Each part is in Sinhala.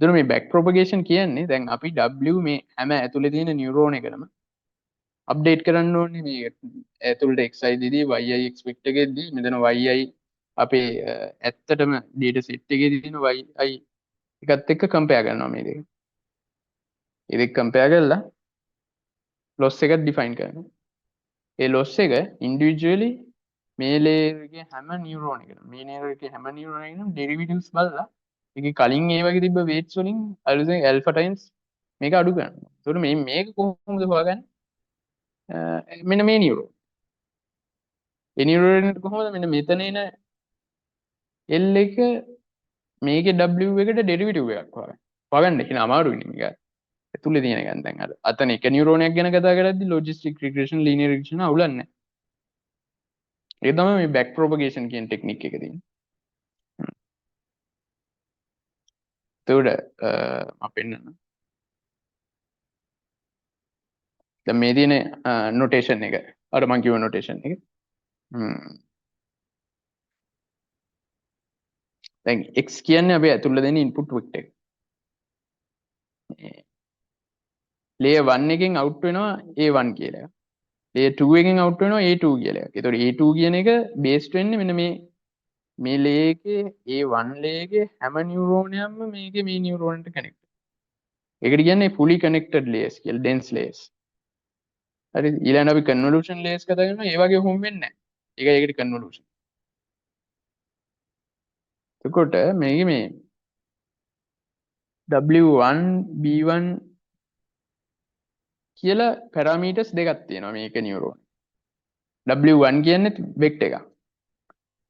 එතකොට මේ බෑක් ප්‍රොපගේෂන් කියන්නේ දැන් අපි W මේ හැම ඇතුලේ තියෙන නියුරෝන එකනම අප්ඩේට් කරන්න ඕනේ මේ ඇතුළට xi දෙදී yi expect එකෙදී මෙතන yi අපේ ඇත්තටම data set එකේ තියෙන yi එකත් එක්ක කම්පෙයාර් කරනවා මේ දෙක. ඒ දෙක කම්පෙයාර් කරලා loss එක define කරනවා. ඒ loss එක individually මේ layer එකේ හැම neuron එකකම මේ layer එකේ හැම neuron එකකම derivatives බලලා ඒකේ කලින් ඒ වගේ තිබ්බ weights වලින් අලුතෙන් alpha times මේක අඩු කරනවා. ඒතකොට මේක කොහොමද හොයාගන්නේ? මෙන්න මේ neuron. ඒ neuron එකට කොහොමද මෙන්න මෙතන එන L එක මේකේ W එකට derivative එකක් හොයාගන්න කියන අමාරුයි මේක. ඇතුලේ තියෙන එකෙන් දැන් අර අතන එක නියුරෝනයක් ගැන කතා කරද්දි ලොජිස්ටික් රිග්‍රෙෂන් ලිනියර් රිග්‍රෙෂන් අවුලන්නේ නැහැ. ඒක තමයි මේ බෑක් ප්‍රොපගේෂන් කියන ටෙක්නික් එක තියෙන්නේ. ඒකට මම පෙන්නන්න. දැන් මේ තියෙන නොටේෂන් එක අර මම කිව්ව නොටේෂන් එක. දැන් x කියන්නේ අපි ඇතුළේ දෙන ඉන්පුට් වෙක්ටර් එක. layer 1 එකෙන් out වෙනවා a1 කියලා. layer 2 එකෙන් out වෙනවා a2 කියලා. ඒතකොට a2 කියන එක based වෙන්නේ මෙන්න මේ layer එකේ a1 layer එකේ හැම නියුරෝනයක්ම මේකේ මේ නියුරෝනට connect. ඒකට කියන්නේ fully connected layers කියලා dense layers. හරි ඊළඟ අපි convolution layers කතා කරනවා ඒ වගේ හොම් වෙන්නේ නැහැ. ඒකට convolution. එතකොට මේකේ මේ w1 b1 කියලා පැරාමීටර්ස් දෙකක් තියෙනවා මේක නියුරෝන. w1 කියන්නේ වෙක්ටර් එකක්.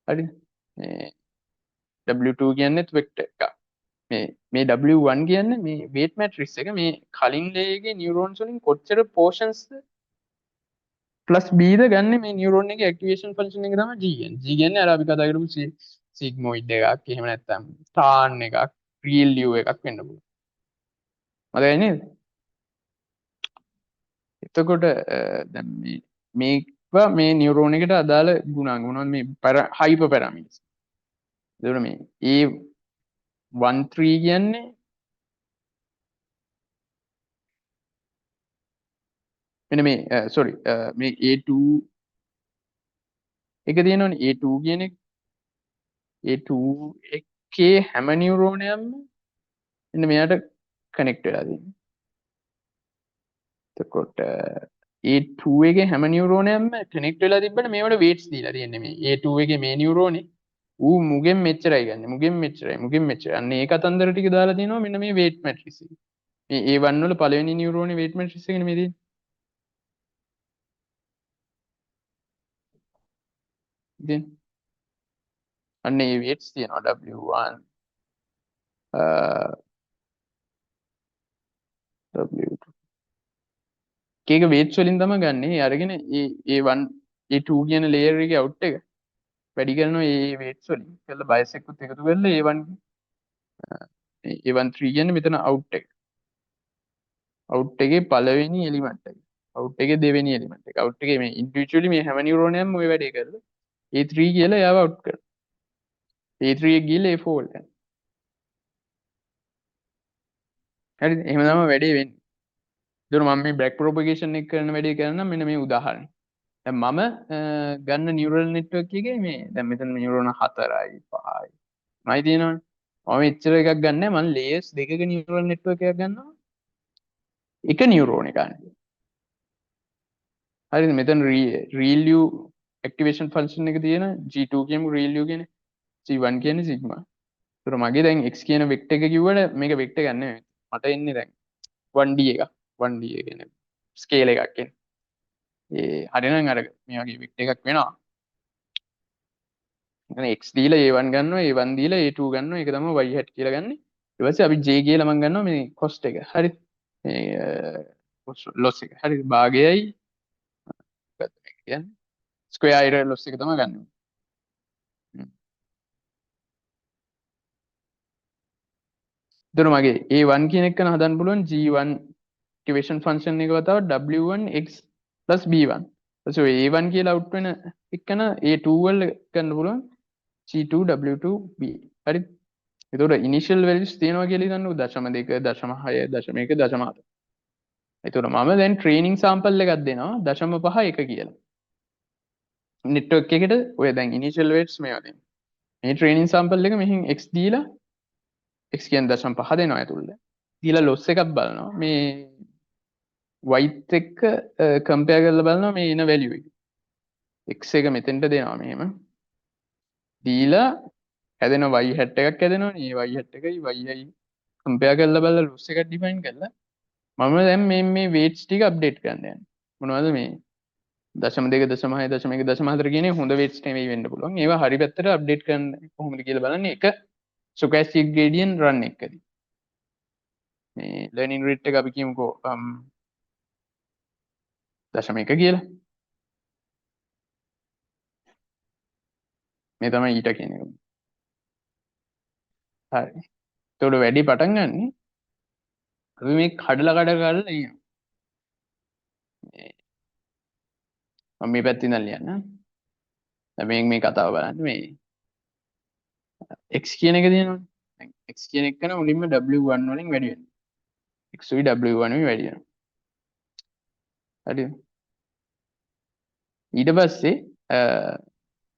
හරිද? මේ w2 කියන්නේ වෙක්ටර් එකක්. මේ w1 කියන්නේ මේ weight matrix එක මේ කලින් layer එකේ neurons වලින් කොච්චර portions plus b ද ගන්න මේ neuron එකේ activation function එක තමයි g කියන්නේ. g කියන්නේ අර අපි කතා කරපු sigmoid එකක් එහෙම නැත්නම් tan එකක් real u එකක් වෙන්න පුළුවන්. මතකයි නේද? එතකොට දැන් මේවා මේ නියුරෝන එකට අදාළ ගුණාංග මොනවද මේ හයිපර් පැරාමීටර්ස්. එතකොට මේ A13 කියන්නේ මෙන්න මේ sorry මේ A2 එක තියෙනවනේ A2 කියන එක A2 එකේ හැම නියුරෝනයක්ම මෙන්න මෙයාට කනෙක්ට් වෙලා තියෙනවා. එතකොට A2 එකේ හැම නියුරෝනයක්ම කනෙක්ට් වෙලා තිබ්බට මේවට weights දීලා තියෙන්නේ මේ A2 එකේ මේ නියුරෝනේ ඌ මුගෙන් මෙච්චරයි ගන්න මුගෙන් මෙච්චරයි අන්න ඒ කතන්දර ටික දාලා තියෙනවා මෙන්න මේ weight matrix එක. මේ A1 වල පළවෙනි නියුරෝනේ weight matrix එකනේ මේ තියෙන්නේ. ඉතින් අන්න ඒ weights තියෙනවා W1 W2 කේක weights වලින් තමයි ගන්න. ඒ අරගෙන A1 A2 කියන layer එකේ out එක වැඩි කරනවා ඒ weights වලින්. කියලා bias එකත් එකතු කරලා A1 A13 කියන්නේ මෙතන out එක. out එකේ පළවෙනි එලිමන්ට් එක. out එකේ දෙවෙනි එලිමන්ට් එක. out එකේ මේ individually මේ හැම නියුරෝනයක්ම ওই වැඩේ කරලා A3 කියලා එයාව out කරනවා. A3 එක ගිහලා A4 වලට යනවා. හරිද? එහෙම තමයි වැඩේ වෙන්නේ. ඒතර මම මේ බෑක් ප්‍රොපගේෂන් එක කරන වැඩේ කරනවා මෙන්න මේ උදාහරණය. දැන් මම ගන්න නියුරල් නෙට්වර්ක් එකේ මේ දැන් මෙතන නියුරෝන 4යි 5යි 9යි තියෙනවනේ. මම එච්චර එකක් ගන්නෑ මම ලේයර්ස් දෙකක නියුරල් නෙට්වර්ක් එකක් ගන්නවා. එක නියුරෝන එකක්. හරිද? මෙතන real u activation function එක තියෙන G2 කියමු real u කියන්නේ G1 කියන්නේ sigma. ඒතර මගේ දැන් x කියන වෙක්ටර් එක කිව්වට මේක වෙක්ටර් එකක් නෙමෙයි. මට එන්නේ දැන් 1D එකක්. 1D එක කියන්නේ ස්කේල් එකක් කියන්නේ. ඒ හරිනම් අර මේ වගේ වෙක්ටර් එකක් වෙනවා. එතන x දීලා a1 ගන්නවා a1 දීලා a2 ගන්නවා ඒක තමයි y hat කියලා ගන්න. ඊට පස්සේ අපි j කියලා මම ගන්නවා මේ cost එක. හරි. මේ loss එක. හරි. භාගයයි කියන්නේ ස්ක්වෙයාර් error loss එක තමයි ගන්න. එතන මගේ a1 කියන එක හදන්න පුළුවන් g1 activation function එක වතාව w1 x b1. so a1 කියලා out වෙන එකන a2 වල ගන්න පුළුවන් g2 w2 b. හරි. එතකොට ඉනිෂියල් වැලියුස් තියෙනවා කියලා හිතන්නකෝ 0.2 0.6 0.1 0.7. එතකොට මම දැන් ට්‍රේනින් සාම්පල් එකක් දෙනවා 0.5 1 කියලා. නෙට්වර්ක් එකට ඔය දැන් ඉනිෂියල් වේට්ස් මේවා දෙන්න. මේ ට්‍රේනින් සාම්පල් එක මෙහින් x දීලා x කියන්නේ 0.5 දෙනවා ඇතුළට. දීලා ලොස් එකක් බලනවා. මේ y එක්ක කම්පෙයාර් කරලා බලනවා මේ එන වැලියු එක. x එක මෙතෙන්ට දෙනවා මෙහෙම. දීලා හැදෙන y hat එකක් හැදෙනවනේ. මේ y hat එකයි y කම්පෙයාර් කරලා බලලා ලොස් එකක් ඩිෆයින් කරලා මම දැන් මේ weights ටික අප්ඩේට් කරන්න යනවා. මොනවද මේ 0.2 0.6 0.1 0.4 කියන්නේ හොඳ weights නෙවෙයි වෙන්න පුළුවන්. ඒවා හරි පැත්තට අප්ඩේට් කරන්න කොහොමද කියලා බලන්නේ එක stochastic gradient run එකකදී. මේ learning rate එක අපි කියමුකෝ 0.1 කියලා. මේ තමයි ඊට කියන එක. හරි. එතකොට වැඩි පටන් ගන්නෙ අපි මේ කඩලා ඉන්නවා. මම මේ පැත්තේ ඉඳන් ලියන්න. දැන් මේ කතාව බලන්න මේ x කියන එක තියෙනවනේ. දැන් x කියන එක කරන මුලින්ම w1 වලින් වැඩි වෙනවා. x උයි w1 උයි වැඩි වෙනවා. හරිද? ඊට පස්සේ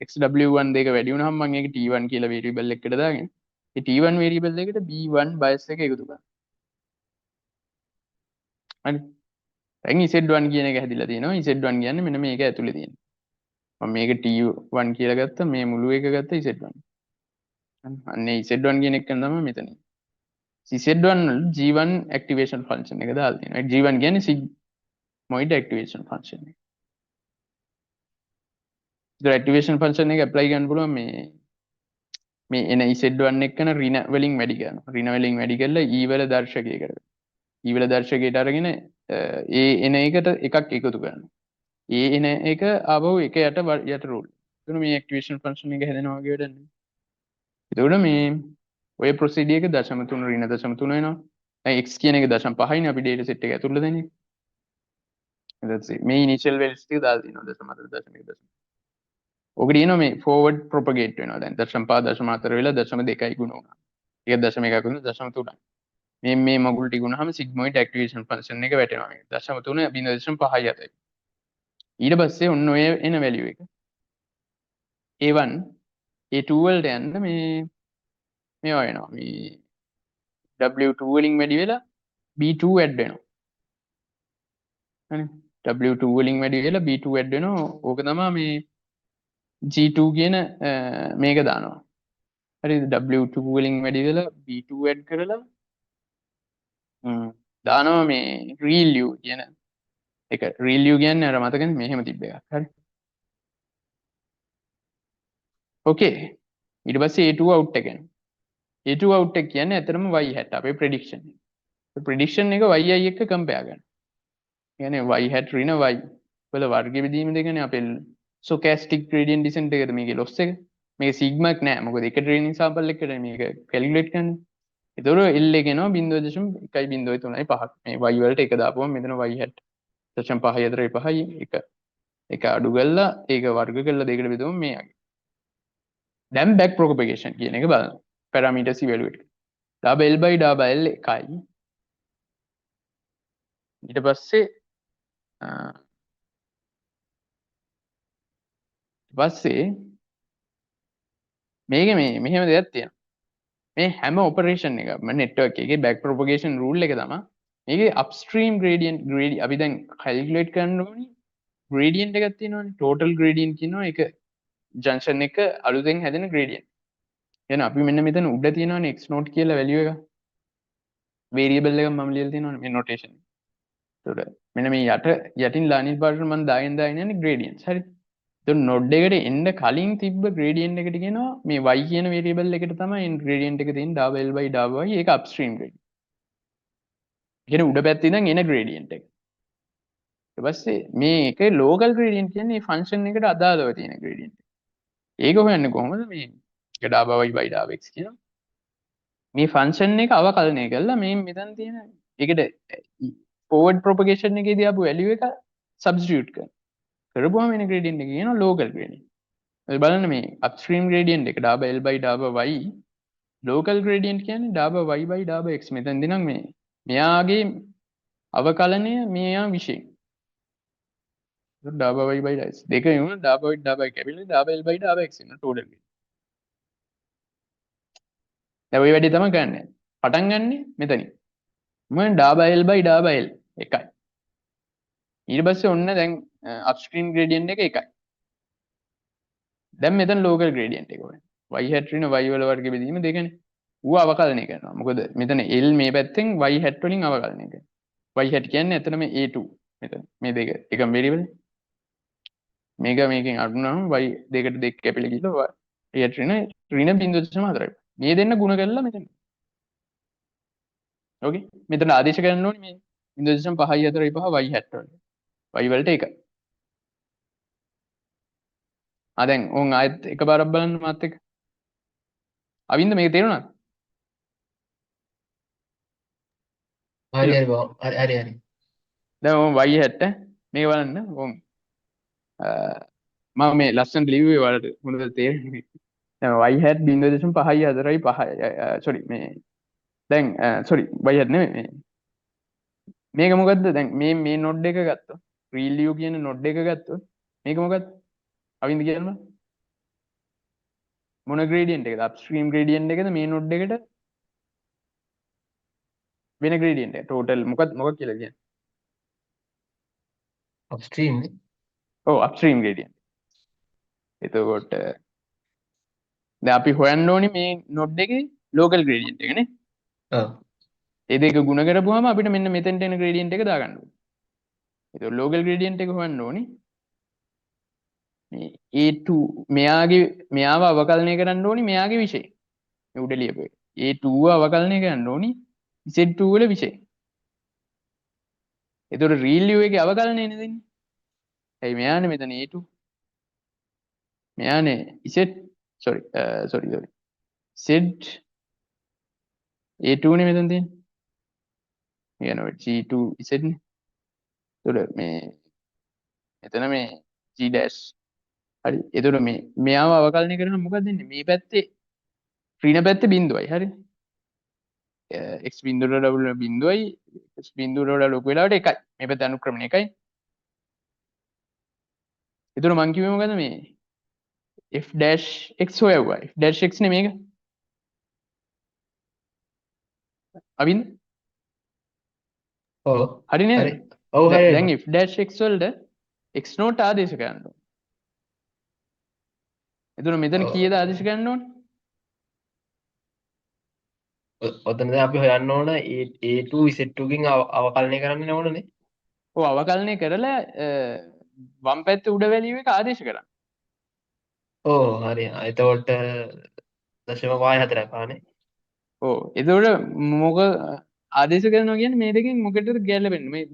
xw1 දෙක වැඩි වුණාම මම ඒක t1 කියලා variable එකකට දාගෙන ඒ t1 variable එකට b1 bias එක එකතු කරනවා. හරි. දැන් z1 කියන එක හැදිලා තියෙනවා. z1 කියන්නේ මෙන්න මේක ඇතුලේ තියෙන. මම මේක t1 කියලා ගත්තා මේ මුළු එක ගත්තා z1. අන්නේ z1 කියන එක තමයි මෙතන. z1 වල g1 activation function එක දාලා තියෙනවා. g1 කියන්නේ sigmoid activation function එක. ඒක activation function එක apply කරන්න පුළුවන් මේ එන z1 එක්කන ඍණ වලින් වැඩි කරනවා. ඍණ වලින් වැඩි කරලා e වල දර්ශකය කරගන්න. e වල දර්ශකයට අරගෙන ඒ එන එකට එකක් එකතු කරනවා. ඒ එන එක ආපහු එක යට රෝල්. එතන මේ activation function එක හැදෙනවා වගේ වැඩක් නේ. එතකොට මේ ඔය procedure එක 0.3 ඍණ 0.3 වෙනවා. දැන් x කියන එක 0.5යිනේ අපි data set එක ඇතුළට දෙන්නේ. that's it. මේ initial values ටික දාලා තියෙනවා 0.4 0.1 ඔක දිනන මේ forward propagate වෙනවා දැන් 0.5 වෙලා 0.2යි ගුණ වුණා. ඒක 0.1 ගුණ 0.3යි. මේ මගුල් ටික ගුණාම sigmoid activation function එක වැටෙනවා මේක 0.3 0.5යි අතයි. ඊට පස්සේ ඔන්න ඔය එන value එක a1 a2 වලට යන්න මේවා වෙනවා. මේ w2 වලින් වැඩි වෙලා b2 add වෙනවා. හරි. w2 වලින් වැඩි වෙලා b2 add වෙනවා. ඕක තමයි මේ g2 කියන මේක දානවා. හරි w2 වලින් වැඩි වෙලා b2 add කරලා දානවා මේ real u කියන එක. real u කියන්නේ අර මතකනේ මෙහෙම තිබ්බ එකක්. හරි. okay. ඊට පස්සේ a2 out එක එනවා. a2 out එක කියන්නේ ඇත්තටම y hat අපේ prediction එක. prediction එක yi එක්ක compare කරනවා. කියන්නේ y hat ඍණ y වල වර්ග බෙදීම දෙකනේ අපේ stochastic gradient descent එකද මේකේ loss එක. මේක sigma එක නෑ. මොකද එක training sample එකකට මේක calculate කරන්නේ. ඒතර L එක එනවා 0.1.03.5. මේ y වලට එක දාපුවම මෙතන y hat 0.5 එක අඩු කරලා ඒක වර්ග කරලා දෙකට බෙදුවම මේ යගේ. දැන් back propagation කියන එක බලන්න. parameters evaluate කරලා. double by double එකයි. ඊට පස්සේ මේක මෙහෙම දෙයක් තියෙනවා. මේ හැම ඔපරේෂන් එකක්ම network එකේ back propagation rule එක තමයි මේකේ upstream gradient අපි දැන් calculate කරන්න ඕනේ gradient එකක් තියෙනවානේ total gradient කියනවා ඒක junction එක අලුතෙන් හැදෙන gradient. එහෙනම් අපි මෙන්න මෙතන උඩ තියෙනවානේ x naught කියලා value එක. variable එකක් මම ලියලා තියෙනවානේ මේ notation. ඒතකොට මෙන්න මේ යටින් ලානිල් පාටට මම දාගෙන යන්නේ gradients. හරි. එතකොට node එකට එන්න කලින් තිබ්බ gradient එකට කියනවා මේ y කියන variable එකට තමයි gradient එක තියෙන double by double y ඒක upstream gradient. කියන උඩ පැත්තේ ඉඳන් එන gradient එක. ඊට පස්සේ මේක local gradient කියන්නේ මේ function එකට අදාළව තියෙන gradient. ඒක හොයන්නේ කොහොමද මේ ඩාබා y by ඩාබා x කියනවා. මේ function එක අවකලනය කරලා මේ මෙතන තියෙන ඒකට forward propagation එකේදී ආපු value එක substitute කරනවා. කරපුවාම එන gradient එක කියනවා local gradient. ඔය බලන්න මේ upstream gradient එක ඩාබා l by ඩාබා y local gradient කියන්නේ ඩාබා y by ඩාබා x. මෙතනදී නම් මෙයාගේ අවකලනය මෙයා විශේෂ. ඩාබා y by x දෙක වුණා ඩාබා y ඩාබා x කැපිලා ඩාබා l by ඩාබා x වෙනවා ටෝටල් එක. දැන් ওই වැඩේ තමයි කරන්නේ. පටන් ගන්නෙ මෙතනින්. මම ඩාබා l by ඩාබා l එකයි. ඊට පස්සේ ඔන්න දැන් අප්ස්ට්‍රීම් ග්‍රේඩියන්ට් එක එකයි. දැන් මෙතන ලෝකල් ග්‍රේඩියන්ට් එක වෙන්නේ. y hat ඍණ y වල වර්ග බෙදීම දෙකනේ. ඌ අවකලනය කරනවා. මොකද මෙතන l මේ පැත්තෙන් y hat වලින් අවකලනය කරනවා. y hat කියන්නේ එතන මේ a2 මෙතන. මේ දෙක එකම වෙරියබල්. මේක මේකෙන් අඩු නම් y දෙකට දෙක කැපිලා ගිහලා y hat ඍණ 0.4යි. මේ දෙන්න ගුණ කරලා මෙතන. ඕකේ. මෙතන ආදේශ කරන්න ඕනේ මේ 0.545 y hat වල. y වලට එකයි. දැන් ඕන් ආයෙත් එකපාරක් බලන්න මාත් එක්ක. අවින්ද මේක තේරුණාද? හරි හරි බා හරි හරි. දැන් ඕන් y hat මේක බලන්න ඕන් මම මේ ලස්සන ලිව්වේ වලට හොඳට තේරෙන්නේ. දැන් y hat 0.545 sorry මේ දැන් sorry y hat නෙමෙයි මේක මොකද්ද? දැන් මේ නෝඩ් එක ගත්තොත් ReLU කියන නෝඩ් එක ගත්තොත් මේක මොකද්ද? අවින්ද කියන්න මොන ග්‍රේඩියන්ට් එකද? අප්ස්ට්‍රීම් ග්‍රේඩියන්ට් එකද මේ නෝඩ් එකට වෙන ග්‍රේඩියන්ට් එක ටෝටල් මොකක් කියලා කියන්නේ? අප්ස්ට්‍රීම් නේ. ඔව් අප්ස්ට්‍රීම් ග්‍රේඩියන්ට්. එතකොට දැන් අපි හොයන්න ඕනේ මේ නෝඩ් එකේ ලෝකල් ග්‍රේඩියන්ට් එක නේ. ඔව්. ඒ දෙක ගුණ කරපුවාම අපිට මෙන්න මෙතෙන්ට එන ග්‍රේඩියන්ට් එක දාගන්න ඕනේ. එතකොට ලෝකල් ග්‍රේඩියන්ට් එක හොයන්න ඕනේ. මේ A2 මෙයාව අවකලනය කරන්න ඕනේ මෙයාගේ විෂය. මේ උඩ ලියපු එක. A2 අවකලනය කරන්න ඕනේ Z2 වල විෂය. එතකොට ReLU එකේ අවකලනය නේ දෙන්නේ. ඇයි මෙයානේ මෙතන A2. මෙයානේ Z sorry Z A2 නේ මෙතන තියෙන්නේ. කියනවා G2 Z නේ. එතකොට මෙතන මේ G dash හරි. එතකොට මෙයාව අවකලනය කරන මොකක්ද දෙන්නේ? මේ පැත්තේ ඍණ පැත්තේ බිඳුවයි. හරි. x බිඳුවට ඩබල් බිඳුවයි x බිඳුවට ලොකු වෙලාවට එකයි. මේ පැත්තේ අනුක්‍රමණය එකයි. එතකොට මං කිව්වේ මොකද මේ f dash x හොයවුවා. f dash x නේ මේක. අවින්ද? ඔව්. හරි නේද? හරි. ඔව් හරි. දැන් f dash x වලට x නෝට් ආදේශ කරන්න ඕනේ. එතකොට මෙතන කීයද ආදේශ කරන්න ඕනේ? ඔතන දැන් අපි හොයන්න ඕන A2 Z2 කින් අවකලනය කරන්න ඕනනේ. ඔව් අවකලනය කරලා වම් පැත්තේ උඩ වැලියු එක ආදේශ කරන්න. ඔව් හරි. එතකොට 0.4 පානේ. ඔව් එතකොට මොක ආදේශ කරනවා කියන්නේ මේ දෙකෙන් මොකටද ගැලපෙන්නේ? මේ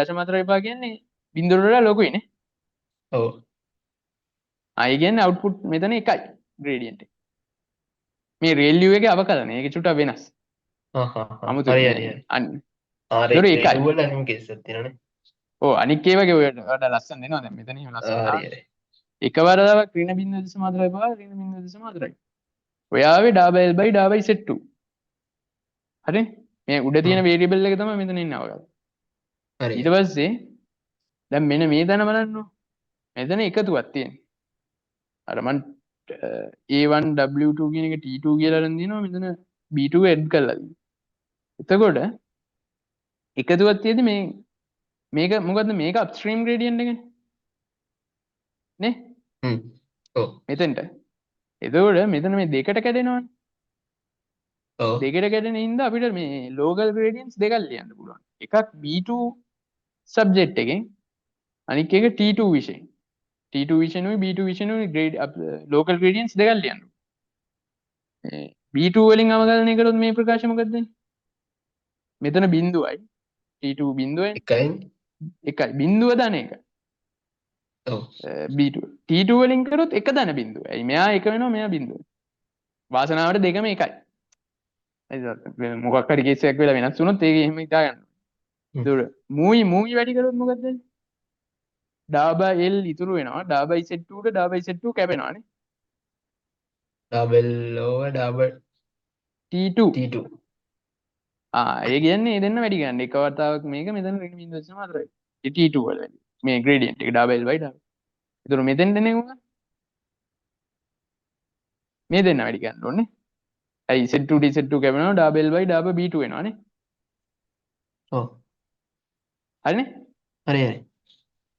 0.4 කියන්නේ බිඳුවට වඩා ලොකුයි නේ. ඔව්. ආයි කියන්නේ අවුට්පුට් මෙතන එකයි ග්‍රේඩියන්ට් එක. මේ ReLU එකේ අවකලනය ඒක චුට්ටක් වෙනස්. හරි හරි. අන්න. ආරේ ඒකයි. වල එහෙම කේස් එකක් තියෙනවනේ. ඔව් අනික් ඒවාගේ වඩා ලස්සන දෙනවා දැන් මෙතන එහෙම ලස්සන. හරි හරි. එකවර දාවක් ඍණ 0.4 පහ ඍණ 0.4යි. ඔයාවේ ඩාබා l by ඩාබා Z2. හරි? මේ උඩ තියෙන වේරියබල් එක තමයි මෙතන ඉන්නේ අවකලනය. හරි. ඊට පස්සේ දැන් මෙන්න මේ දන බලන්න. මෙතන එකතුවක් තියෙනවා. අර මන් A1 W2 කියන එක T2 කියලා අරන් දිනවා මෙතන B2 ඇඩ් කරලා දිනවා. එතකොට එකතුවක් තියෙදි මේක මොකද්ද මේක අප්ස්ට්‍රීම් ග්‍රේඩියන්ට් එකනේ. නේ? ඔව්. මෙතෙන්ට. එතකොට මෙතන මේ දෙකට කැඩෙනවනේ. ඔව්. දෙකට කැඩෙන හින්දා අපිට මේ ලෝකල් ග්‍රේඩියන්ට්ස් දෙකක් ලියන්න පුළුවන්. එකක් B2 සබ්ජෙක්ට් එකෙන් අනික එක T2 විෂයෙන්. T2 විෂයනුයි B2 විෂයනුයි ලෝකල් ග්‍රේඩියන්ට්ස් දෙකක් ලියන්න. B2 වලින් අවකලනය කරොත් මේ ප්‍රකාශය මොකක්ද වෙන්නේ? මෙතන බිඳුවයි T2 බිඳුවයි එකයි බිඳුව දන එක. ඔව්. B2 T2 වලින් කරොත් එක දන බිඳුව. ඇයි මෙයා එක වෙනවා මෙයා බිඳුව. වාසනාවට දෙකම එකයි. මොකක් හරි කේස් එකක් වෙලා වෙනස් වුණොත් ඒක එහෙම හිතා ගන්න. ඒක මූයි වැඩි කරොත් මොකද වෙන්නේ? ඩාබා L ඉතුරු වෙනවා. ඩාබා Z2 ට ඩාබා Z2 කැපෙනවානේ. Double over double T2 T2 ඒ කියන්නේ ඒ දෙන්න වැඩි ගන්න එක වතාවක් මේක මෙතන ඍණ බිංදුව දශම හතරයි T2 වල වැඩි මේ gradient එක double by double ඒතර මෙතෙන්ට නෙවුවා මේ දෙන්න වැඩි ගන්න ඕනේ ඇයි Z2 Z2 කැපෙනවා double by double B2 වෙනවානේ ඔව් හරිනේ හරි හරි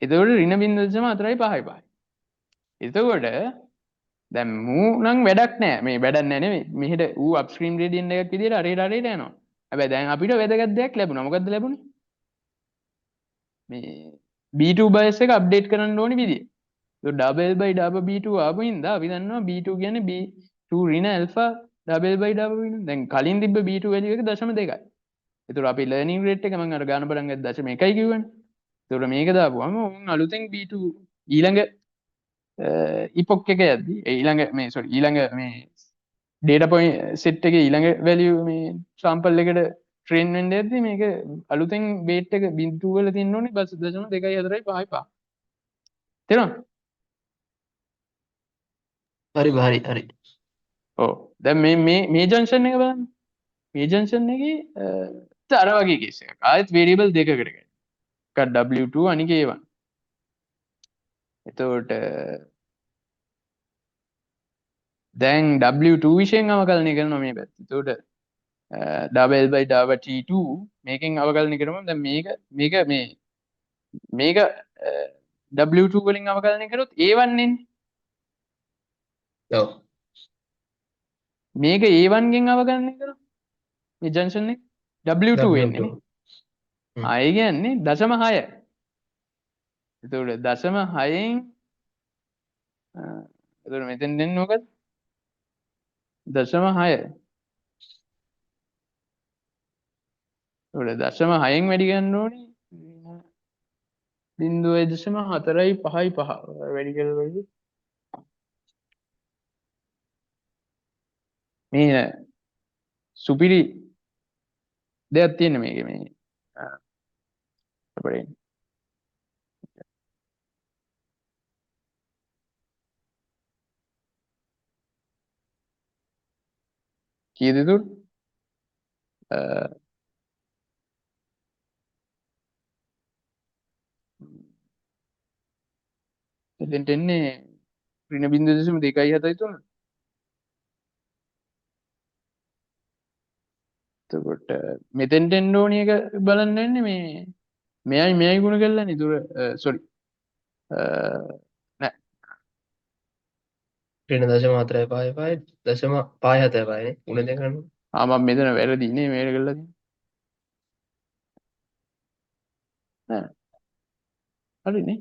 එතකොට ඍණ බිංදුව දශම හතරයි පහයි පහයි එතකොට දැන් මූ නම් වැඩක් නෑ මේ වැඩක් නෑ නෙමෙයි මෙහෙට ඌ අප්ස්ට්‍රීම් ග්‍රේඩියන්ට් එකක් විදියට හරියට යනවා හැබැයි දැන් අපිට වැදගත් දෙයක් ලැබුණා මොකද්ද ලැබුණේ මේ B2 බයස් එක අප්ඩේට් කරන්න ඕනි විදිය so double by double B2 ආපු හින්දා අපි දන්නවා B2 කියන්නේ B2 ඍණ ඇල්ෆා double by double වෙනවා දැන් කලින් තිබ්බ B2 වැලියු එක 0.2යි ඒතකොට අපි ලර්නින් රේට් එක මම අර ගාන පටන් ගත්ත 0.1යි කිව්වනේ ඒතකොට මේක දාපුවම උන් අලුතෙන් B2 ඊළඟ ඉපොක් එක යද්දි ඊළඟ මේ සෝරි ඊළඟ මේ data point set එකේ ඊළඟ value මේ sample එකට train වෙන්න යද්දි මේක අලුතෙන් weight එක බිඳුව වල තියෙන්න ඕනේ 0.2 4යි 5යි 5 තේරෙනවද හරි හරි හරි ඔව් දැන් මේ junction එක බලන්න මේ junction එකේ අර වගේ case එකක් ආයෙත් variable දෙකකට ගන්න එකක් W2 අනික A1 එතකොට දැන් W2 විෂයෙන් අවකලනය කරනවා මේ පැත්ත. එතකොට double by double T2 මේකෙන් අවකලනය කරනවා. දැන් මේක W2 වලින් අවකලනය කරොත් A1 එන්නේ. ඔව් මේක A1 ගෙන් අවකලනය කරොත් මේ ජංක්ෂන් එක W2 එන්නේ නේ. ඒ කියන්නේ 0.6. එතකොට 0.6න් එතකොට මෙතෙන් දෙන්නේ මොකද? 0.6. එතකොට 0.6න් වැඩි ගන්න ඕනේ. 0.4යි 5යි 5 වැඩි කරලා මේ සුපිරි දෙයක් තියෙන මේකේ මේ අපේ කීයද දුර එතෙන්ට එන්නේ ඍණ බිංදුව දශම 2.73 එතකොට මෙතෙන්ට එන්න ඕනි එක බලන්න වෙන්නේ මේ මෙයයි ගුණ කරලානේ දුර සෝරි නෑ ඍණ දශම 4යි 5යි 5යි දශම 5යි 7යි 5යි උණ දෙක ගන්න මම මෙතන වැරදි නේ මේක කරලා තියෙන්නේ නෑ හරිනේ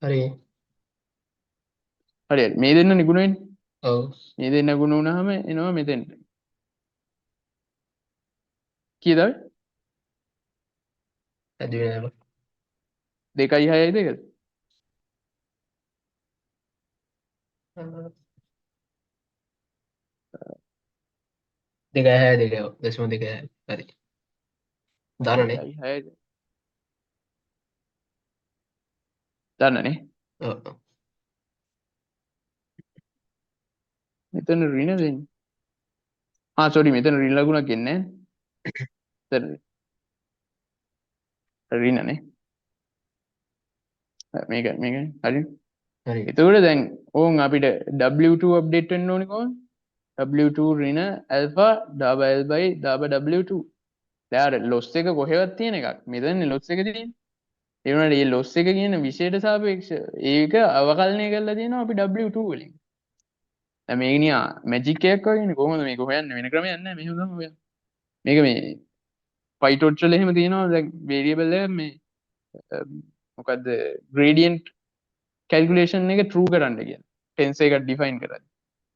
හරි හරි මේ දෙන්න නිගුණ වෙන්නේ ඔව් මේ දෙන්න ගුණ වුණාම එනවා මෙතෙන්ට කීයද ඇදි වෙනවා 2.6යි 2ද 2.6 2 දශම 2.6 හරි දානනේ 2.6ද දන්නනේ ඔව් මෙතන ඍණ දෙන්නේ සෝරි මෙතන ඍණ ලකුණක් එන්නේ නැහැ ඍණනේ මේක හරි හරි එතකොට දැන් ඕන් අපිට W2 අප්ඩේට් වෙන්න ඕනේ කොහොමද W2 ඍණ alpha double by double W2 දැන් අර loss එක කොහෙවත් තියෙන එකක් මෙතනනේ loss එක තියෙන්නේ ඒ වුණාට මේ loss එක කියන විශේෂයට සාපේක්ෂව ඒක අවකලනය කරලා තියෙනවා අපි W2 වලින් දැන් මේක නිකන් මැජික් එකක් වගේනේ කොහොමද මේක හොයන්නේ වෙන ක්‍රමයක් නැහැ මෙහෙම තමයි හොයන්නේ මේක මේ PyTorch වල එහෙම තියෙනවා දැන් variable එක මේ මොකද්ද gradient calculation එක true කරන්න කියන tensor එකක් define කරලා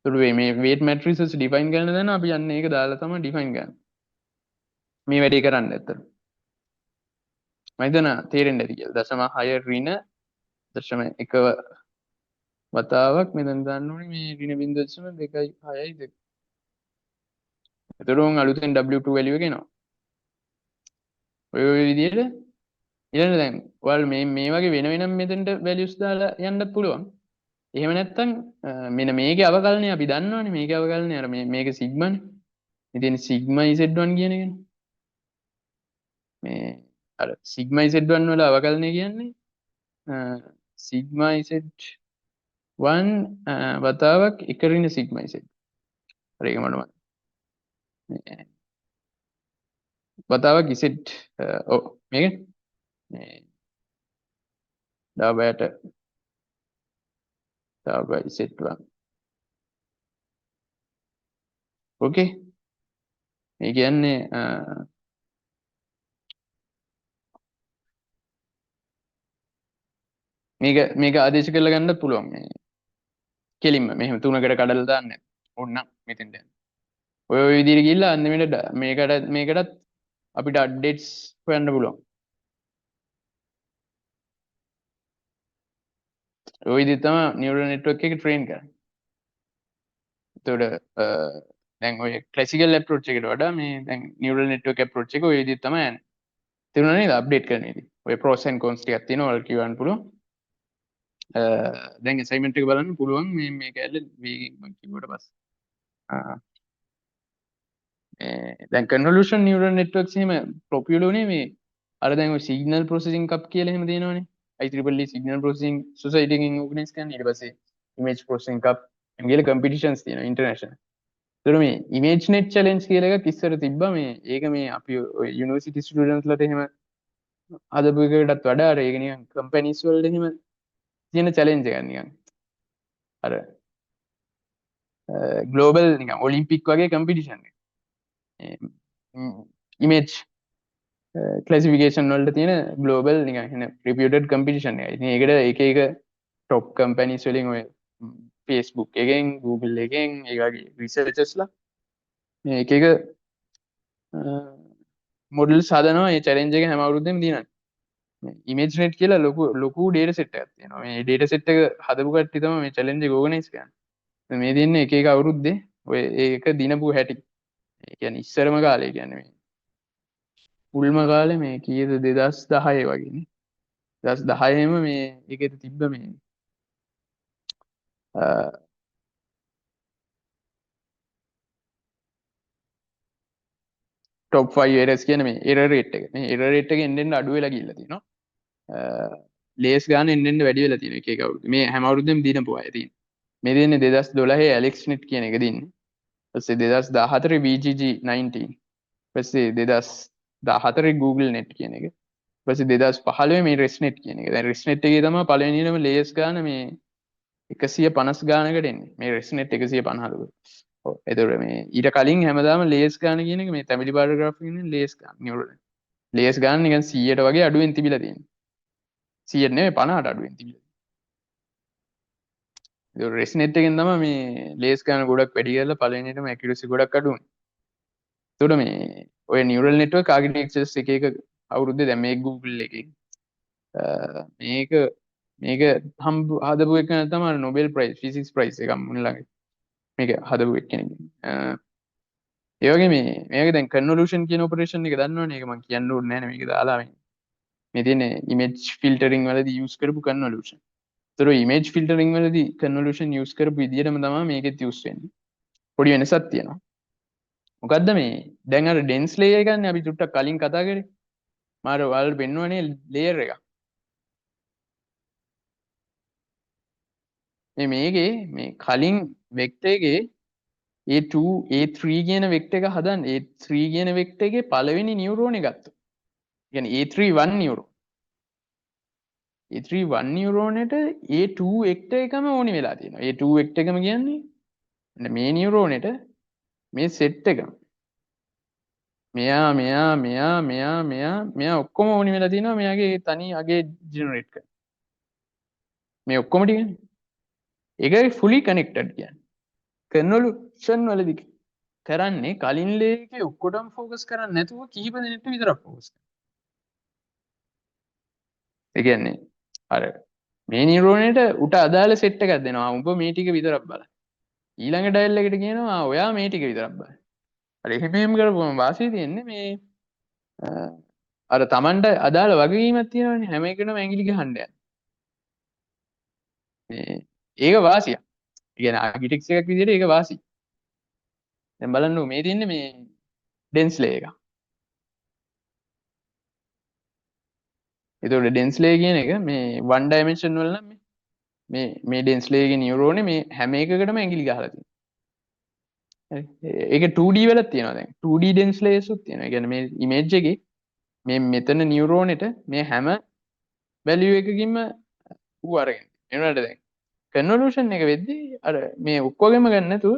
ඒකට මේ weight matrices define කරන්න දැන අපි යන්නේ ඒක දාලා තමයි define කරන්නේ මේ වැඩේ කරන්න ඇත්තට මම හිතන තේරෙන්න ඇති කියලා 0.6 ඍණ 0.1 වතාවක් මෙතන දාන්න ඕනේ මේ ඍණ බිංදුව 2.6යි 2 එතකොට උන් අලුතෙන් W2 value එක එනවා ඔය විදිහට ඊළඟ දැන් ඔයාලා මේ වගේ වෙන වෙනම මෙතෙන්ට values දාලා යන්නත් පුළුවන් එහෙම නැත්නම් මෙන්න මේකේ අවකලනය අපි දන්නවනේ මේකේ අවකලනය අර මේක සිග්මානේ ඉතින් සිග්මා Z1 කියන එක මේ අර සිග්මා Z1 වල අවකලනය කියන්නේ සිග්මා Z1 වතාවක් එක ඍණ සිග්මා Z. හරි ඒක මම වතාවක් Z ඔව් මේක මේ ඩබයට Z1 ඕකේ මේ කියන්නේ මේක ආදේශ කරලා ගන්නත් පුළුවන් මේ කෙලින්ම මෙහෙම තුනකට කඩලා දාන්න ඕන්නම් මෙතෙන්ට ඔය විදිහට ගිහිල්ලා අන්තිමට මේකටත් අපිට අප්ඩේට්ස් හොයන්න පුළුවන් ඔය විදිහට තමයි නියුරල් නෙට්වර්ක් එක ට්‍රේන් කරන්නේ එතකොට දැන් ඔය ක්ලාසිකල් අප්‍රෝච් එකට වඩා මේ දැන් නියුරල් නෙට්වර්ක් අප්‍රෝච් එක ඔය විදිහට තමයි යන්නේ තේරුණා නේද අප්ඩේට් කරන ඉතින් ඔය pros and cons ටිකක් තියෙනවා ඔයාලට කියවන්න පුළුවන් දැන් assignment එක බලන්න පුළුවන් මේ කැලේ වේගෙන් මම කිව්වට පස්සේ දැන් convolution neural networks එහෙම popular උනේ මේ අර දැන් ඔය signal processing cup කියලා එහෙම තියෙනවනේ IEEE signal processing society එකෙන් organize කරන්නේ ඊට පස්සේ image processing cup එම් කියලා competitions තියෙනවා international ඒතර මේ ImageNet challenge කියලා එකක් ඉස්සර තිබ්බා මේ ඒක මේ අපි ඔය university students ලට එහෙම හදපු එකකටත් වඩා අර ඒක නිකන් companies වලට එහෙම තියෙන challenge එකක් නිකන් අර global නිකන් ඔලිම්පික් වගේ competition එක image classification වලට තියෙන global නිකන් එන reputed competition එකයි. ඉතින් ඒකට එක top companies වලින් ඔය Facebook එකෙන් Google එකෙන් ඒ වගේ researchers ලා මේ එක models හදනවා මේ challenge එක හැම අවුරුද්දෙම දිනන. ImageNet කියලා ලොකු data set එකක් තියෙනවා. මේ data set එක හදපු කට්ටිය තමයි මේ challenge එක organize කරන්නේ. මේ දෙන්නේ එක අවුරුද්දේ ඔය ඒක දිනපු හැටි. ඒ කියන්නේ ඉස්සරම කාලේ කියන්නේ මේ මුල්ම කාලේ මේ කීයද 2010 වගේනේ 2010ෙම මේ ඒකෙත් තිබ්බ මේ top 5 errors කියන මේ error rate එක මේ error rate එක එන්න අඩු වෙලා ගිහිල්ලා තියෙනවා ලේස් ගන්න එන්න වැඩි වෙලා තියෙනවා එක අවුරුද්ද මේ හැම අවුරුද්දෙම දිනපු අය තියෙන මේ දෙන්නේ 2012 AlexNet කියන එක දින්නේ ඊපස්සේ 2014 VGG19 ඊපස්සේ 2014 Google Net කියන එක ඊපස්සේ 2015 මේ ResNet කියන එක දැන් ResNet එකේ තමයි පළවෙනියටම ලේස් ගන්න මේ 150 ගානකට එන්නේ මේ ResNet 150 ඔව් එතකොට මේ ඊට කලින් හැමදාම ලේස් ගාන කියන එක මේ තැඹිලි පාරාග්‍රාෆ් එකේ ලේස් ගාන නියුරල් ලේස් ගාන නිකන් 100ට වගේ අඩුවෙන් තිබිලා තියෙනවා 100ට නෙමෙයි 50ට අඩුවෙන් තිබිලා ඒක ResNet එකෙන් තමයි මේ ලේස් ගාන ගොඩක් වැඩි කරලා පළවෙනියටම accuracy ගොඩක් අඩු වුනේ එතකොට මේ ඔය neural network architectures එක අවුරුද්දේ දැන් මේ Google එකේ මේක හදපු එක තමයි Nobel Prize physics prize එකක් මුන් ළඟ මේක හදපු එක්කෙනෙක් ඒ වගේ මේක දැන් convolution කියන operation එක දන්නවනේ ඒක මම කියන්න ඕනේ නැහැ මේක දාලා මේ තියෙන image filtering වලදී use කරපු convolution. ඒතර image filtering වලදී convolution use කරපු විදිහටම තමයි මේකෙත් use වෙන්නේ. පොඩි වෙනසක් තියෙනවා. මොකද්ද මේ දැන් අර dense layer එකනේ අපි චුට්ටක් කලින් කතා කරේ. මාර ඔයාලට පෙන්වන්නේ layer එක. මේකේ මේ කලින් vector එකේ A2 A3 කියන vector එක හදන්න A3 කියන vector එකේ පළවෙනි neuron එක ගත්තා. කියන්නේ A3 1 neuron. A3 1 neuron එට A2 vector එකම ඕනි වෙලා තියෙනවා. A2 vector එකම කියන්නේ මේ neuron එට මේ set එකම. මෙයා ඔක්කොම ඕනි වෙලා තියෙනවා මෙයාගේ තනි අගේ generate කරන්න. මේ ඔක්කොම ටිකනේ. ඒක fully connected කියන්නේ. convolution වලදී කරන්නේ කලින් layer එකේ ඔක්කොටම focus කරන්නේ නැතුව කීප දෙනෙක්ට විතරක් focus කරනවා. ඒ කියන්නේ අර මේ neuron එට උට අදාළ set එකක් දෙනවා. උඹ මේ ටික විතරක් බලන්න. ඊළඟ dial එකට කියනවා ඔයා මේ ටික විතරක් බලන්න. අර එහෙම කරපුවම වාසිය තියෙන්නේ මේ අර Tamanට අදාළ වගකීමක් තියෙනවනේ හැම එකටම ඇඟිලි ගහන්න යන. මේ ඒක වාසිය. ඒ කියන්නේ ආකිටෙක්චර් එකක් විදිහට ඒක වාසිය. දැන් බලන්න මේ තියන්නේ මේ ඩෙන්ස් ලේ එක. එතකොට ඩෙන්ස් ලේ කියන එක මේ වන් ඩයිමන්ෂන් වල නම් මේ ඩෙන්ස් ලේ එකේ නියුරෝනේ මේ හැම එකකටම ඇඟිලි ගහලා තියෙනවා. හරි. ඒක 2D වලත් තියෙනවා දැන්. 2D ඩෙන්ස් ලේයර්ස් උත් තියෙනවා. ඒ කියන්නේ මේ ඉමේජ් එකේ මේ මෙතන නියුරෝනෙට මේ හැම වැලියු එකකින්ම ඌ අරගෙන. එනවාට දැන් කන්වලූෂන් එක වෙද්දී අර මේ ඔක්කොගෙම ගන්න නැතුව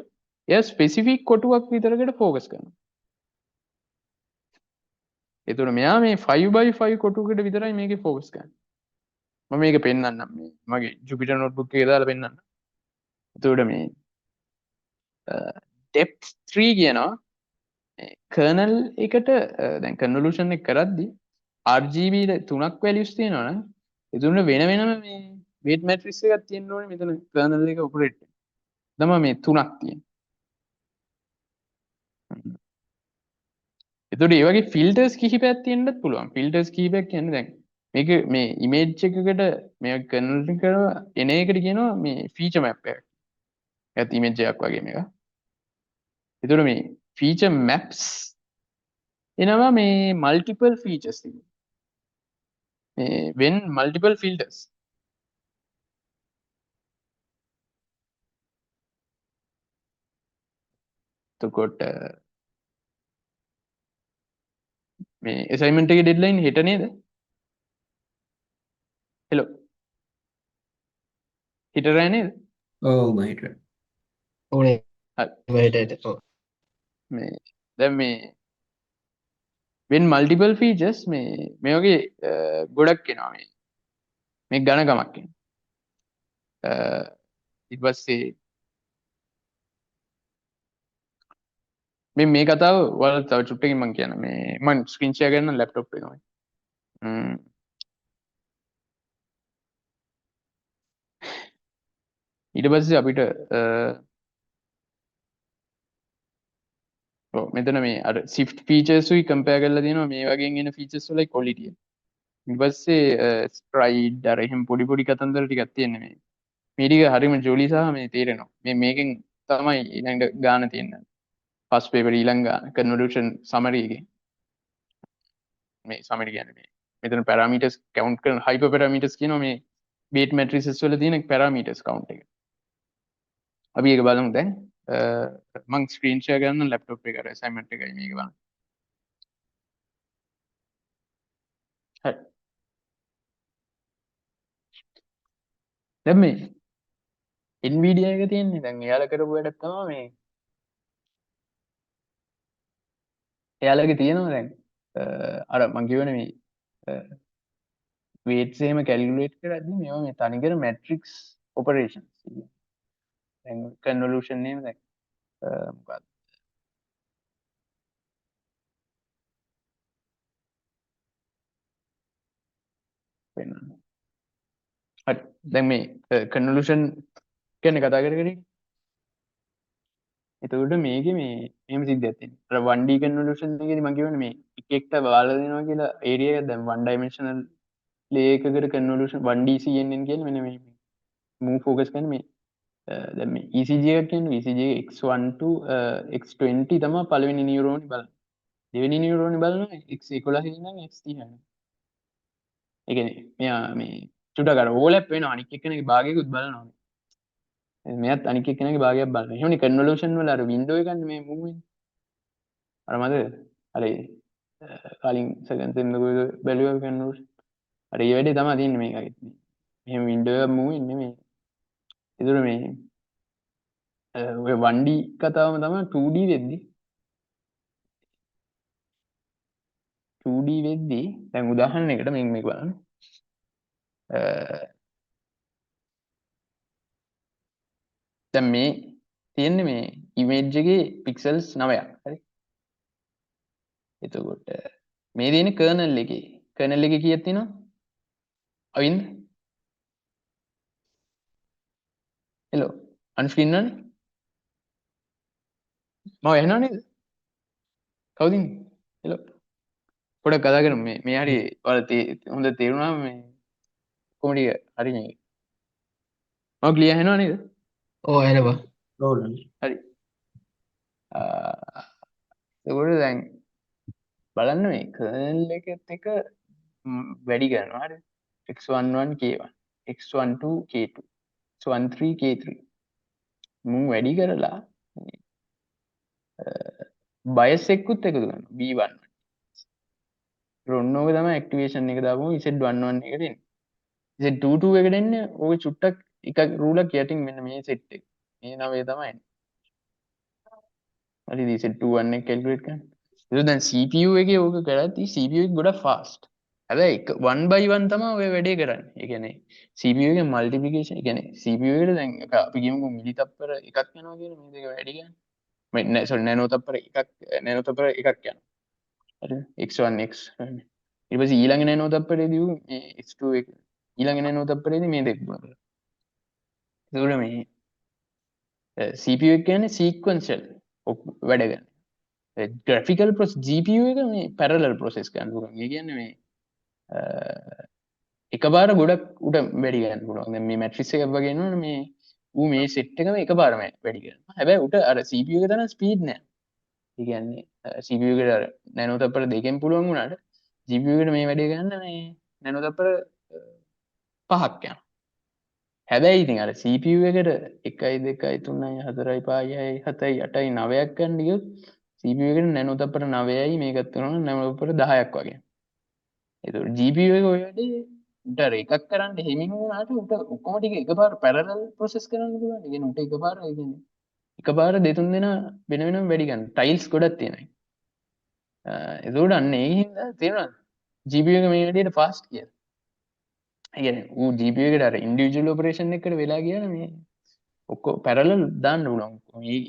එයා ස්පෙસિෆික් කොටුවක් විතරකට ෆෝකස් කරනවා. එතකොට මෙයා මේ 5x5 කොටුවකට විතරයි මේකේ ෆෝකස් කරන්නේ. මම මේක පෙන්නන්නම් මේ මගේ ජුපිටර් නෝට්බුක් එකේ දාලා පෙන්නන්න. එතකොට මේ depth 3 කියනවා කර්නල් එකට දැන් කන්වලූෂන් එක කරද්දී RGB 3ක් වැලියුස් තියෙනවා නම් එතුන වෙන වෙනම මේ weight matrix එකක් තියෙන්න ඕනේ මෙතන කර්නල් එක ඔපරේට් වෙන්න. තමයි මේ 3ක් තියෙන්නේ. එතකොට ඒ වගේ ෆිල්ටර්ස් කිහිපයක් තියෙන්නත් පුළුවන්. ෆිල්ටර්ස් කිහිපයක් කියන්නේ දැන් මේක මේ ඉමේජ් එකකට මේ කන්වර්ට් කරනවා එන එකට කියනවා මේ ෆීචර් මැප් එකක්. ඒත් ඉමේජ් එකක් වගේ මේක. එතකොට මේ ෆීචර් මැප්ස් එනවා මේ මල්ටිපල් ෆීචර්ස් තිබුණා. මේ when multiple filters. එතකොට මේ assignment එකේ deadline හෙට නේද? hello. හෙට රෑ නේද? ඔව් මහිට ඕනේ හරි. මහිට ඔව් මේ දැන් මේ when multiple features මේ වගේ ගොඩක් එනවා මේ ඝනකමක් එනවා. ඊට පස්සේ මේ කතාව ඔයාලට තව චුට්ටකින් මම කියන්න මේ මම ස්ක්‍රීන් ෂෙයා කරන්න ලැප්ටොප් එකේ. ඊට පස්සේ අපිට ඔව් මෙතන මේ අර shift features උයි compare කරලා තියෙනවා මේ වගේ එන features වලයි quality එක. ඊට පස්සේ stride අර එහෙම පොඩි පොඩි කතන්දර ටිකක් තියෙන මේ ටික හරියම ජොලි සහ මේ තේරෙනවා. මේකෙන් තමයි ඊළඟට ගාන තියෙන්නේ. ෆස්ට් පේපර් ඊළඟ ගාන කන්වලූෂන් සමරි එකේ. මේ සමරි කියන්නේ මේ මෙතන පැරාමීටර්ස් කවුන්ට් කරන හයිපර් පැරාමීටර්ස් කියනවා මේ weight matrices වල තියෙන පැරාමීටර්ස් කවුන්ට් එක. අපි ඒක බලමු දැන්. මම ස්ක්‍රීන් ෂෙයා කරන්න ලැප්ටොප් එකට අසයින්මන්ට් එකයි මේක බලන්න. හරි. දැන් මේ Nvidia එක තියෙන්නේ දැන් එයාලා කරපු වැඩක් තමයි මේ එයාලගේ තියෙනවා දැන් අර මම කියවනේ මේ weights එහෙම කැල්කියුලේට් කරද්දී මේවා මේ තනිකර matrix operations. දැන් convolution නේම දැන් මොකක්ද වෙනන්නේ. හරි. දැන් මේ convolution කියන්නේ කතා කරගෙන එතකොට මේකේ මේ එහෙම සිද්ධියක් තියෙනවා. අර 1D convolution එකේදී මම කියවනේ මේ එක එකට බාලා දෙනවා කියලා ඒරියා එක දැන් 1 dimensional ලේ එකකට convolution 1D CNN කියන්නේ මෙන්න මේ move focus කරන මේ දැන් මේ ECG එකක් කියන්නේ ECG x1 to x20 තමයි පළවෙනි නියුරෝනේ බලන්නේ. දෙවෙනි නියුරෝනේ බලනවා x11 ඉඳන් x30 යන. ඒ කියන්නේ මෙයා මේ චුට්ටක් අර ඕවර්ලැප් වෙනවා අනික් එක්කෙනාගේ භාගයකුත් බලනවා. මෙයාත් අනික් එක්කෙනාගේ භාගයක් බලනවා. එහෙමනේ කන්වලූෂන් වල අර වින්ඩෝ එකන්නේ මේ මූව් වෙන්නේ. අර මතකද? අර කලින් සෙකන්ඩ්ස් එකක බැලුවා කන්වලූෂන්. අර ඒ වැඩේ තමයි තියෙන්නේ මේකගෙත්. මෙහෙම වින්ඩෝ එක මූව් වෙන්නේ මේ. ඒතර මේ ඔය 1D කතාවම තමයි 2D වෙද්දි 2D වෙද්දි දැන් උදාහරණයකට මේක බලන්න. දැන් මේ තියෙන්නේ මේ ඉමේජ් එකේ පික්සල්ස් 9ක්. හරි. එතකොට මේ තියෙන්නේ කර්නල් එකේ. කර්නල් එකේ කීයක් තියෙනවද? අවින්ද? හෙලෝ. අන්ස්ක්‍රීන් නනේ? මම ඇහෙනව නේද? කවුද ඉන්නේ? හෙලෝ. පොඩක් කතා කරමු මේ හරි ඔයාලා හොඳ තේරුණාම මේ කොහොමද හරිනේ. මම ක්ලියර් ඇහෙනව නේද? ඔව් එනවා හරි. ඒකට දැන් බලන්න මේ කර්නල් එකත් එක වැඩි කරනවා හරි x11 k1 x12 k2 x13 k3 මුන් වැඩි කරලා බයස් එක්කුත් එකතු කරනවා b1 ඔන්නෝක තමයි ඇක්ටිවේෂන් එක දාපුවම z11 එකට එන්නේ z22 එකට එන්නේ ඕක චුට්ටක් එකක් රූලක් යටින් මෙන්න මේ සෙට් එක මේ නවය තමයි හරි z21 එක කැල්කියුලේට් කරන්න ඒක දැන් CPU එකේ ඕක කරද්දි CPU එක ගොඩක් ෆාස්ට් හැබැයි එක 1 by 1 තමයි ඔය වැඩේ කරන්නේ ඒ කියන්නේ CPU එකේ මල්ටිප්ලිකේෂන් ඒ කියන්නේ CPU එකට දැන් එක අපි කියමුකෝ මිලි තප්පර එකක් යනවා කියන මේ දෙක වැඩි ගන්න මේ සෝරි නැනෝ තප්පර එකක් යනවා හරිද x1 x ඊට පස්සේ ඊළඟ නැනෝ තප්පරේදී මේ x2 එක ඊළඟ නැනෝ තප්පරේදී මේ දෙක ගුණ කරලා ඒකෝල මේ CPU එක කියන්නේ සීක්වෙන්ෂල් වැඩ කරන graphical process GPU එක මේ parallel process කරන්න පුළුවන්. ඒ කියන්නේ මේ එකපාර ගොඩක් උඩ වැඩි කරන්න පුළුවන්. දැන් මේ matrix එකක් වගේ එනවනේ මේ ඌ මේ set එකම එකපාරම වැඩි කරනවා. හැබැයි උට අර CPU එක තරම් speed නෑ. ඒ කියන්නේ CPU එකට අර නැනෝ තප්පර දෙකෙන් පුළුවන් වුණාට GPU එකට මේ වැඩේ කරන්න මේ නැනෝ තප්පර 5ක් යනවා. හැබැයි ඉතින් අර CPU එකට 1 2 3 4 5 6 7 8 9ක් ගන්න ගියොත් CPU එකට නැනෝ තප්පර 9යි මේකත් වෙනවා නැනෝ තප්පර 10ක් වගේ. ඒතකොට GPU එක ඔය වැඩේ උට අර එකක් කරන්න හිමින් වුණාට උට ඔක්කොම ටික එකපාර පැරලල් ප්‍රොසෙස් කරන්න පුළුවන්. ඒ කියන්නේ උට එකපාර ඒ කියන්නේ එකපාර දෙතුන් දෙනා වෙන වෙනම වැඩි ගන්න. ටයිල්ස් ගොඩක් තියෙනවා. ඒතකොට අන්න ඒ හින්දා තේරුණාද? GPU එක මේ වැඩේට ෆාස්ට් කියලා. ඒ කියන්නේ ඌ GPU එකට අර ඉන්ඩිවිජුවල් ඔපරේෂන් එකකට වෙලා ගියාම මේ ඔක්කොම පැරලල් දාන්න පුළුවන්.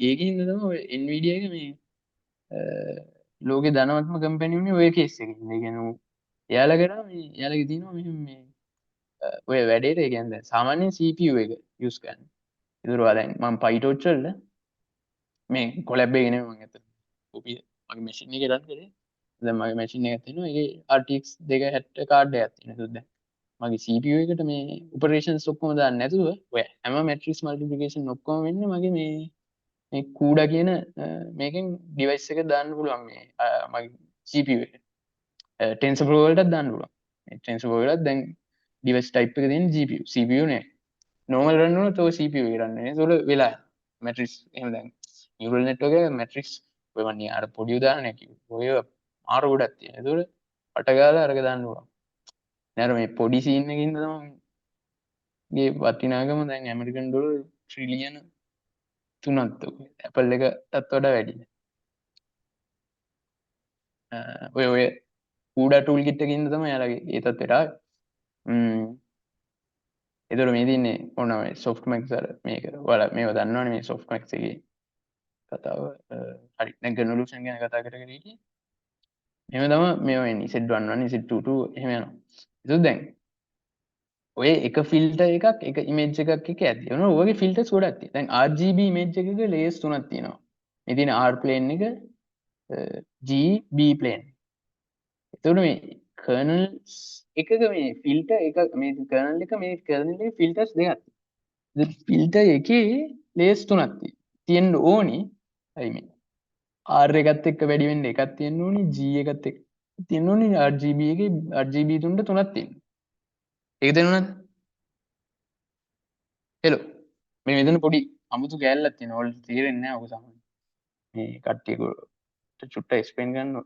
ඒකින්ද තමයි ඔය Nvidia එක මේ ලෝකේ ධනවත්ම කම්පැනි උනේ ඔය කේස් එකකින්. ඒ කියන්නේ එයාලා කරා මේ එයාලගේ තියෙනවා මෙහෙම මේ ඔය වැඩේට ඒ කියන්නේ සාමාන්‍ය CPU එක යූස් කරන්නේ. ඒතරවා දැන් මම PyTorch වල මේ කොලැබ් එකේ නෙමෙයි මම අතන. කොපි මගේ මැෂින් එකේ රන් කරේ. දැන් මගේ මැෂින් එකක් තියෙනවා. ඒකේ RTX 270 කාඩ් එකක් තියෙනවා. දැන් මගේ CPU එකට මේ ඔපරේෂන්ස් ඔක්කොම දාන්න නැතුව ඔය හැම මැට්‍රික්ස් මල්ටිප්ලිකේෂන් ඔක්කොම වෙන්නේ මගේ මේ කූඩා කියන මේකෙන් ඩිවයිස් එක දාන්න පුළුවන් මේ මගේ CPU එකට. TensorFlow වලටත් දාන්න පුළුවන්. මේ TensorFlow වලත් දැන් ඩිවයිස් ටයිප් එක තියෙන GPU. CPU නේ. normal run වුණොත් ඔය CPU එක run වෙන්නේ. ඒක වෙලා මැට්‍රික්ස් එහෙම දැන් neural network එකේ මැට්‍රික්ස් ඔය වන්නේ අර පොඩි උදාහරණයක් කිව්වා. ඔය මාර ගොඩක් තියෙනවා. ඒක අටගාලා අරක දාන්න පුළුවන්. නෑර මේ පොඩි සීන් එකකින්ද තමයි ගේ වටිනාකම දැන් ඇමරිකන් ඩොලර් ට්‍රිලියන 3ක් Apple එකටත් වඩා වැඩි. ඔය කූඩා ටූල් කිට් එකකින්ද තමයි යාලගේ ඒ තත්ත්වයට ආවේ. ඒතර මේ තියන්නේ ඕනම සොෆ්ට්මැක්ස් අර මේක ඔයාලා මේව දන්නවනේ මේ සොෆ්ට්මැක්ස් එකේ කතාව. හරි දැන් කන්වලූෂන් ගැන කතා කරගෙන හිටියේ. එහෙම තමයි මේවා එන්නේ Z11 Z22 එහෙම යනවා. ඒක දැන් ඔය එක ෆිල්ටර් එකක් එක ඉමේජ් එකක් එක ඇති වෙනවා. ඔයගේ ෆිල්ටර්ස් ගොඩක් තියෙනවා. දැන් RGB ඉමේජ් එකක ලේයර්ස් තුනක් තියෙනවා. මේ තියෙන R ප්ලේන් එක G B ප්ලේන්. එතකොට මේ කර්නල් එකක මේ ෆිල්ටර් එක මේ කර්නල් එක මේ කර්නල් එකේ ෆිල්ටර්ස් දෙකක් තියෙනවා. ෆිල්ටර් එකේ ලේයර්ස් තුනක් තියෙන්න ඕනි. I mean R එකත් එක්ක වැඩි වෙන්න එකක් තියෙන්න ඕනි. G එකත් එක්ක තියෙන්න ඕනි. RGB එකේ RGB තුනට තුනක් තියෙනවා. ඒක තේරුණාද? හෙලෝ මේ මෙතන පොඩි අමුතු කෑල්ලක් තියෙනවා. ඔයාලට තේරෙන්නේ නැහැ ඔක සමහර. මේ කට්ටියකට චුට්ටක් එක්ස්ප්ලেইন කරන්න.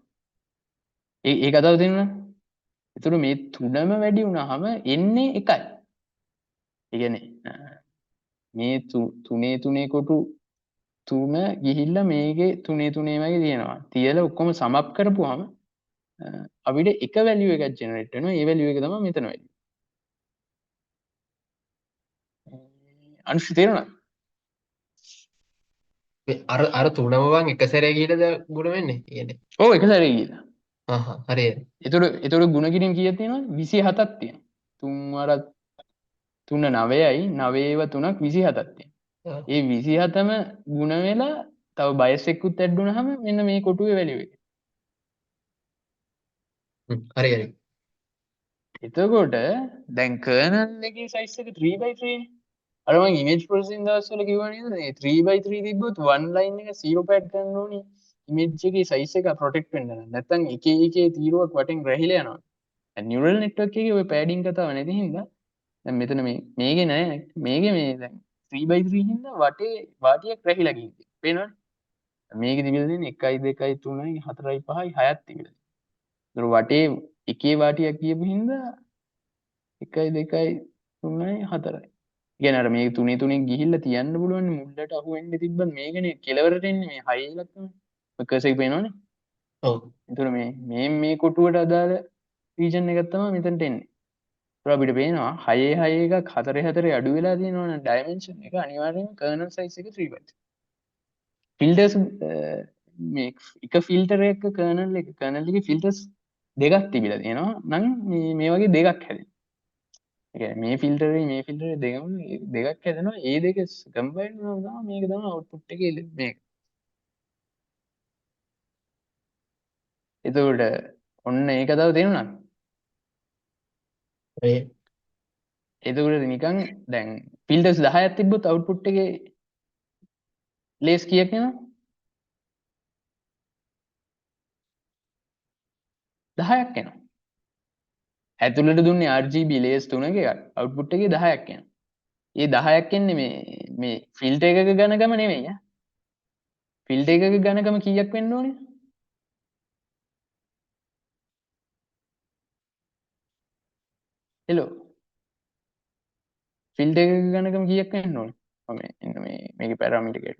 ඒ කතාව තේරුණා? ඒතර මේ තුනම වැඩි වුණාම එන්නේ එකයි. ඒ කියන්නේ මේ තුනේ කොටු තුන ගිහිල්ලා මේකේ තුනේ වගේ තියෙනවා. තියලා ඔක්කොම සම් අප් කරපුවාම අපිට එක වැලියු එකක් ජෙනරේට් වෙනවා. ඒ වැලියු එක තමයි මෙතන වැලියු. අනුශ තේරුණාද? අර තුනම වන් එක සැරේ ගිහලා ගුණ වෙන්නේ කියන්නේ. ඔව් එක සැරේ ගිහලා. හරි. ඒතර ගුණ කිරීම කීයක් තියෙනවද? 27ක් තියෙනවා. 3 වරක් 3 9යි 9ව 3ක් 27ක් තියෙනවා. ඒ 27ම ගුණ වෙලා තව බයස් එකකුත් ඇඩ් වුණාම මෙන්න මේ කොටුවේ වැලියු එක. හරි. එතකොට දැන් කර්නල් එකේ සයිස් එක 3 by 3 නේ. අර මම ඉමේජ් ප්‍රොසෙසින් දවස්වල කිව්වා නේද මේ 3x3 තිබ්බොත් one line එක zero pad කරන්න ඕනේ ඉමේජ් එකේ size එක protect වෙන්න නම් නැත්නම් එක තීරුවක් වටෙන් රැහිලා යනවා දැන් neural network එකේ ඔය padding කතාව නැති හින්දා දැන් මෙතන මේකේ නෑ මේකේ මේ දැන් 3x3 හින්දා වටේ වාටියක් රැහිලා ගිහින් පේනවනේ මේකේ තිබිලා තියෙන්නේ 1 2 3 4 5 6ක් තිබිලා. ඒතර වටේ එකේ වාටියක් කියපු හින්දා 1 2 3 4යි. කියන්නේ අර මේ තුනේ ගිහිල්ලා තියන්න පුළුවන් මුල්ලට අහු වෙන්න තිබ්බත් මේකනේ කෙලවරට එන්නේ මේ 6 ඉලක්ක තමයි. ඔය කර්ස් එක පේනවනේ. ඔව්. ඒතර මේ කොටුවට අදාළ රීජන් එකක් තමයි මෙතනට එන්නේ. ඒතර අපිට පේනවා 6 6 එකක් 4 4 අඩු වෙලා තියෙනවා නම් ඩයිමන්ෂන් එක අනිවාර්යයෙන්ම කර්නල් සයිස් එක 3 bytes. ෆිල්ටර්ස් මේ එක ෆිල්ටර් එක කර්නල් එකේ ෆිල්ටර්ස් දෙකක් තිබිලා තියෙනවා නම් මේ වගේ දෙකක් හැදෙනවා. ඒ කියන්නේ මේ ෆිල්ටරේ දෙකක් හැදෙනවා. ඒ දෙක කම්බයින් වුණාම මේක තමයි අවුට්පුට් එකේ මේක. එතකොට ඔන්න ඒක තව තේරුණාද? ඒ එතකොට නිකන් දැන් ෆිල්ටර්ස් 10ක් තිබ්බොත් අවුට්පුට් එකේ ලේස් කීයක් එනවා? 10ක් එනවා. ඇතුළට දුන්නේ RGB ලේස් 3ක එකක්. අවුට්පුට් එකේ 10ක් එනවා. ඒ 10ක් එන්නේ මේ ෆිල්ටර් එකක ඝනකම නෙමෙයි ඈ. ෆිල්ටර් එකක ඝනකම කීයක් වෙන්න ඕනේ? හෙලෝ. ෆිල්ටර් එකක ඝනකම කීයක් වෙන්න ඕනේ? මම මේකේ පැරාමීටර් එක.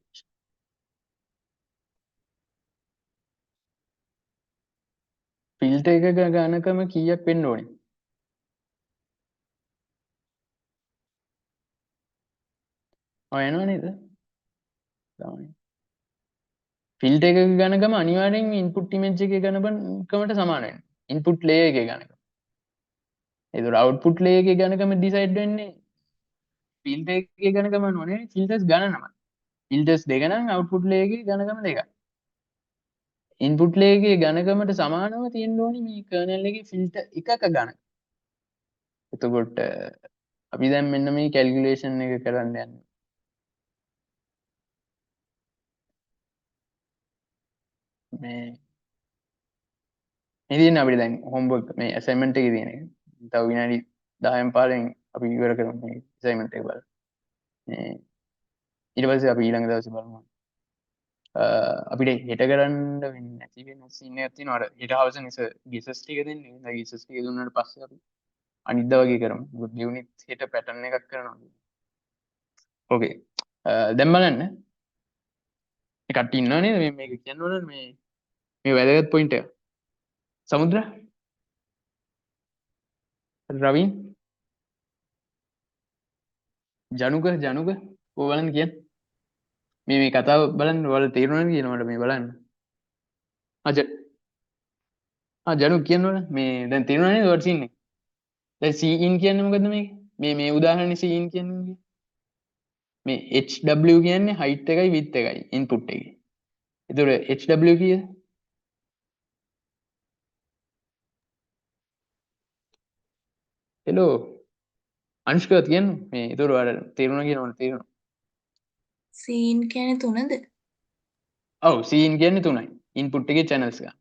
ෆිල්ටර් එකක ඝනකම කීයක් වෙන්න ඕනේ? ඔය එනව නේද? තමයි. ෆිල්ටර් එකක ඝනකම අනිවාර්යෙන් ඉන්පුට් ඉමේජ් එකේ ඝනකමට සමාන වෙනවා. ඉන්පුට් ලේයර් එකේ ඝනකම. ඒතර අවුට්පුට් ලේයර් එකේ ඝනකම ඩිසයිඩ් වෙන්නේ ෆිල්ටර් එකේ ඝනකම නෙවෙයි ෆිල්ටර්ස් ගණනම. ෆිල්ටර්ස් දෙක නම් අවුට්පුට් ලේයර් එකේ ඝනකම දෙකයි. ඉන්පුට් ලේයර් එකේ ඝනකමට සමානව තියෙන්න ඕනේ මේ කර්නල් එකේ ෆිල්ටර් එකක ඝනකම. එතකොට අපි දැන් මෙන්න මේ කැල්කියුලේෂන් එක කරන්න යන්නේ. මේ තියෙන අපිට දැන් හෝම්වර්ක් මේ ඇසයින්මන්ට් එකේ තියෙන එක. තව විනාඩි 10න් 15න් අපි ඉවර කරමු මේ ඇසයින්මන්ට් එක බලලා. මේ ඊට පස්සේ අපි ඊළඟ දවසේ බලමු. අපිට හෙට කරන්න වෙන්නේ නැති වෙන සීන් එකක් තියෙනවා. අර හෙට හවස නිස ගිසස් ටික දෙන්නේ. ඒ ගිසස් ටික දුන්නාට පස්සේ අපි අනිද්දා වගේ කරමු. මොකද යුනිට් හෙට පැටර්න් එකක් කරනවා. ඕකේ. දැන් බලන්න. මේ කට්ටිය ඉන්නව නේද? මේක කියන්න ඕන මේ වැදගත් පොයින්ට් එක. සමුද්‍ර රවින් ජනුක ඕ බලන්න කියන්න. මේ කතාව බලන්න ඔයාලට තේරුණාද කියනවට මේ බලන්න. ජනු කියන්නවල මේ දැන් තේරුණා නේද ඔයාලට සීන් එක? දැන් Cin කියන්නේ මොකද්ද මේක? මේ උදාහරණේ Cin කියන්නේ මේ HW කියන්නේ height එකයි width එකයි input එකේ. ඒතකොට HW කීයද? හෙලෝ අනුෂ්කා කියන්න මේ ඒතකොට ඔයාලට තේරුණා කියනවනේ තේරුණා. සීන් කියන්නේ 3ද? ඔව් Cin කියන්නේ 3යි. input එකේ channels එක.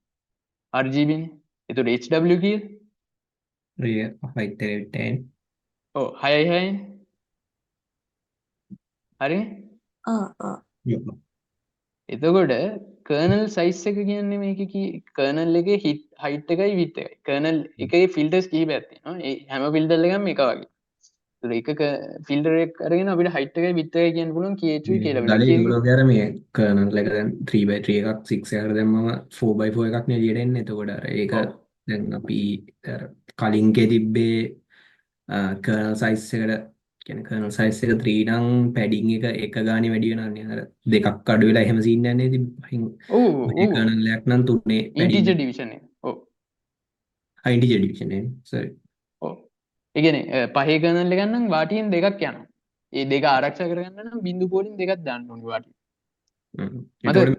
RGB නේ. ඒතකොට HW කීයද? rear height එක 10. ඔව් 6යි 6යි. හරිනේ? එතකොට කර්නල් සයිස් එක කියන්නේ මේකේ කර්නල් එකේ height එකයි width එකයි. කර්නල් එකේ ෆිල්ටර්ස් කිහිපයක් තියෙනවා. ඒ හැම ෆිල්ටර් එකක්ම එක වගේ. ඒක ෆිල්ටර් එක අරගෙන අපිට height එකයි width එකයි කියන්න පුළුවන් KHV කියලා වෙනවා. ගලේ ඒගොල්ලෝ අර මේ කර්නල් එක දැන් 3x3 එකක් 6 එකකට දැම්මම 4x4 එකක් නේ එළියට එන්නේ. එතකොට අර ඒක දැන් අපි අර කලින්කේ තිබ්බේ කර්නල් සයිස් එකට කියන්නේ කර්නල් සයිස් එක 3 නම් පැඩින් එක ගානේ වැඩි වෙනවා නේ. අර දෙකක් අඩු වෙලා එහෙම සීන් යන්නේ ඉතින් ඔව් කර්නල් එකක් නම් 3 පැඩින් integer division එක. ඔව්. integer division නේ. sorry. ඔව්. ඒ කියන්නේ පහේ කර්නල් එකක් නම් වාටියෙන් දෙකක් යනවා. ඒ දෙක ආරක්ෂා කරගන්න නම් බිංදු කෝලින් දෙකක් දාන්න ඕනේ වාටිය. එතකොට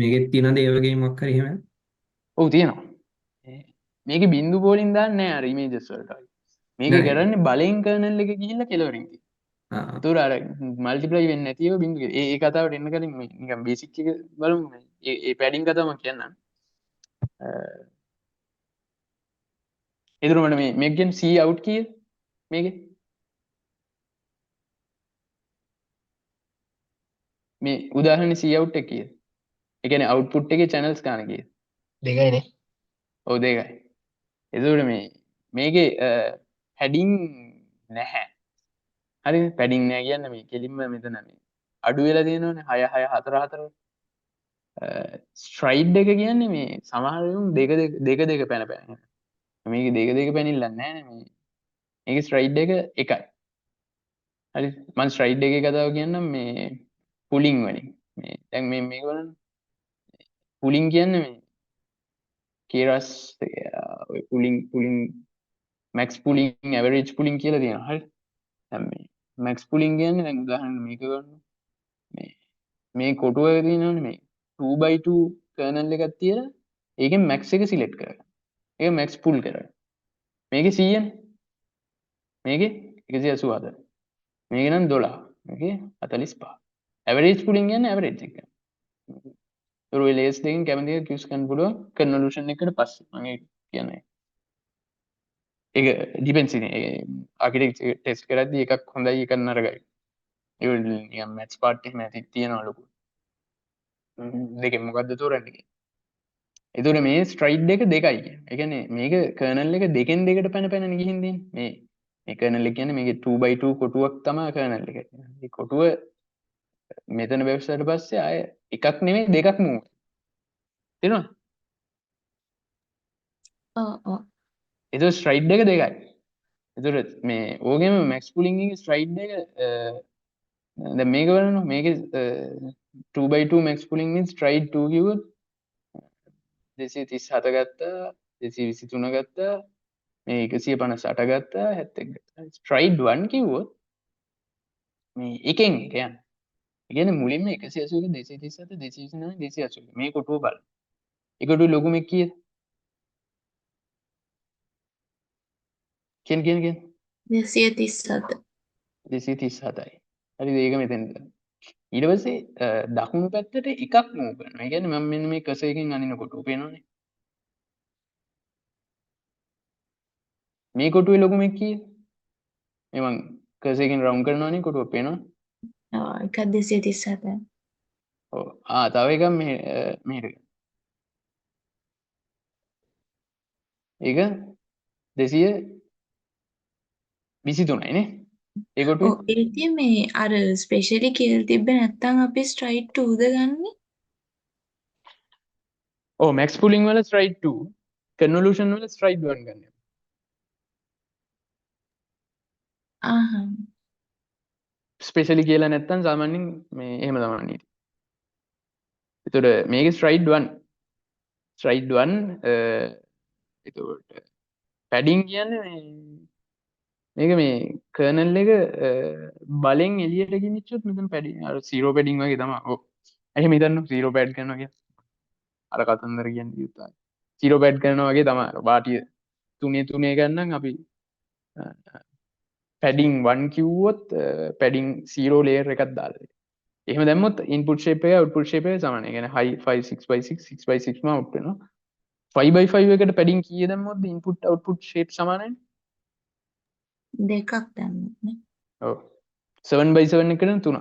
මේකෙත් තියෙනද ඒ වගේ මොකක් හරි එහෙම? ඔව් තියෙනවා. මේකේ බිංදු කෝලින් දාන්නේ නැහැ අර ඉමේජස් වලට. මේක කරන්නේ බලෙන් කර්නල් එක ගිහිල්ලා කෙලවරින් තියෙනවා. එතකොට අර මල්ටිප්ලයි වෙන්නේ නැතිව බිඳුව. ඒ කතාවට එන්න කලින් මේ නිකන් බේසික් එක බලමු. ඒ පැඩින් කතාව මම කියන්නම්. එතකොට මට මේකෙන් C out කීයද මේකේ? මේ උදාහරණේ C out එක කීයද? ඒ කියන්නේ output එකේ channels ගන්න කීයද? දෙකයිනේ. ඔව් දෙකයි. එතකොට මේකේ padding නැහැ. හරිද? padding නැහැ කියන්නේ මේ කෙලින්ම මෙතන මේ අඩු වෙලා තියෙනවනේ 6 6 4 4. ස්ට්‍රයිඩ් එක කියන්නේ මේ සමහර වෙලාවුම් දෙක දෙක පැන පැන යනවා. මේකේ දෙක පැනිල්ලක් නැහැ නේ මේ. මේකේ ස්ට්‍රයිඩ් එක එකයි. හරි මම ස්ට්‍රයිඩ් එකේ කතාව කියන්නම් මේ පුලින් වලින්. මේ දැන් මේක බලන්න. පුලින් කියන්නේ මේ කේරස් ඔය පුලින් මැක්ස් පුලින් ඇවරේජ් පුලින් කියලා තියෙනවා. හරි. දැන් මේ මැක්ස් පුලින් කියන්නේ දැන් උදාහරණ මේක ගන්න. මේ කොටුව තියෙනවනේ මේ 2x2 කර්නල් එකක් තියලා ඒකෙන් මැක්ස් එක සිලෙක්ට් කරගන්න. ඒක මැක්ස් පුල් කරගන්න. මේකේ 100නේ. මේකේ 184. මේක නම් 12. මේකේ 45. ඇවරේජ් පුලින් කියන්නේ ඇවරේජ් එක. ඒ ඔය ලේස් දෙකෙන් කැමති එක චූස් කරන්න පුළුවන් කන්වලූෂන් එකට පස්සේ. මම ඒක කියන්නේ. ඒක ඩිපෙන්ඩ්ස් ඉන්නේ. ආකිටෙක්චර් ටෙස්ට් කරද්දී එකක් හොඳයි එකක් නරකයි. ඒ නිකන් මැත්ස් පාර්ට් එහෙම ඇති තියෙනවා ලොකු. දෙකෙන් මොකද්ද තෝරන්නේ? එතකොට මේ ස්ට්‍රයිඩ් එක දෙකයි කියන්නේ. ඒ කියන්නේ මේක කර්නල් එක දෙකෙන් දෙකට පැන පැන ගිහින් දෙන්නේ. මේ කර්නල් එක කියන්නේ මේකේ 2x2 කොටුවක් තමයි කර්නල් එක. මේ කොටුව මෙතන වෙබ්සයිට් පස්සේ ආය එකක් නෙමෙයි දෙකක් මූව්. තේරුණාද? ඔව්. ඒක ස්ට්‍රයිඩ් එක දෙකයි. එතකොට මේ ඕගෙම මැක්ස් පුලින් එකේ ස්ට්‍රයිඩ් එක දැන් මේක බලන්න මේකේ 2x2 මැක්ස් පුලින් means stride 2 කිව්වොත් 237 ගත්තා 223 ගත්තා මේ 158 ගත්තා 71 ගත්තා stride 1 කිව්වොත් මේ එකෙන් එක යන. ඒ කියන්නේ මුලින්ම 181 237 229 281 මේ කොටුව බලන්න. ඒ කොටුවේ ලොකුම එක කීයද? කියන 237. 237යි. හරිද? ඒක මෙතෙන්ද. ඊට පස්සේ දකුණු පැත්තට එකක් මූව් කරනවා. ඒ කියන්නේ මම මෙන්න මේ කර්සර් එකෙන් අනින කොටුව පේනවනේ. මේ කොටුවේ ලොකුම එක කීයද? මේ මං කර්සර් එකෙන් රවුන්ඩ් කරනවනේ කොටුව පේනවා. එකක් 237. ඔව්. තව එකක් මෙහෙට. ඒක 223යි නේ. ඒ කොටුවේ ඔව් ඒකේ මේ අර ස්පෙෂලි කියලා තිබ්බ නැත්තම් අපි ස්ට්‍රයිඩ් 2ද ගන්නෙ? ඔව් මැක්ස් පුලින් වල ස්ට්‍රයිඩ් 2 කන්වලූෂන් වල ස්ට්‍රයිඩ් 1 ගන්න. ආහා. ස්පෙෂලි කියලා නැත්තම් සාමාන්‍යයෙන් මේ එහෙම තමයි නීති. එතකොට මේකේ ස්ට්‍රයිඩ් 1 ස්ට්‍රයිඩ් 1 එතකොට පැඩින් කියන්නේ මේක මේ කර්නල් එක බලෙන් එළියට ගෙනිච්චොත් මෙතන පැඩින් අර 0 පැඩින් වගේ තමයි. ඔව්. එහෙම හිතන්න 0 පැඩ් කරනවා කියන්නේ. අර කතන්දර කියන්නේ යුතුයි. 0 පැඩ් කරනවා වගේ තමයි. වාටිය 3 ගන්නම් අපි පැඩින් 1 කිව්වොත් පැඩින් 0 ලේයර් එකක් දාලා. එහෙම දැම්මොත් ඉන්පුට් ෂේප් එක අවුට්පුට් ෂේප් එක සමානයි. ඒ කියන්නේ high 5 6x6 6x6 ම අවුට් වෙනවා. 5x5 එකට පැඩින් කීය දැම්මොත් ඉන්පුට් අවුට්පුට් ෂේප් සමානයි. දෙකක් දැම්මොත් නේ. ඔව් 7x7 එකට 3ක්.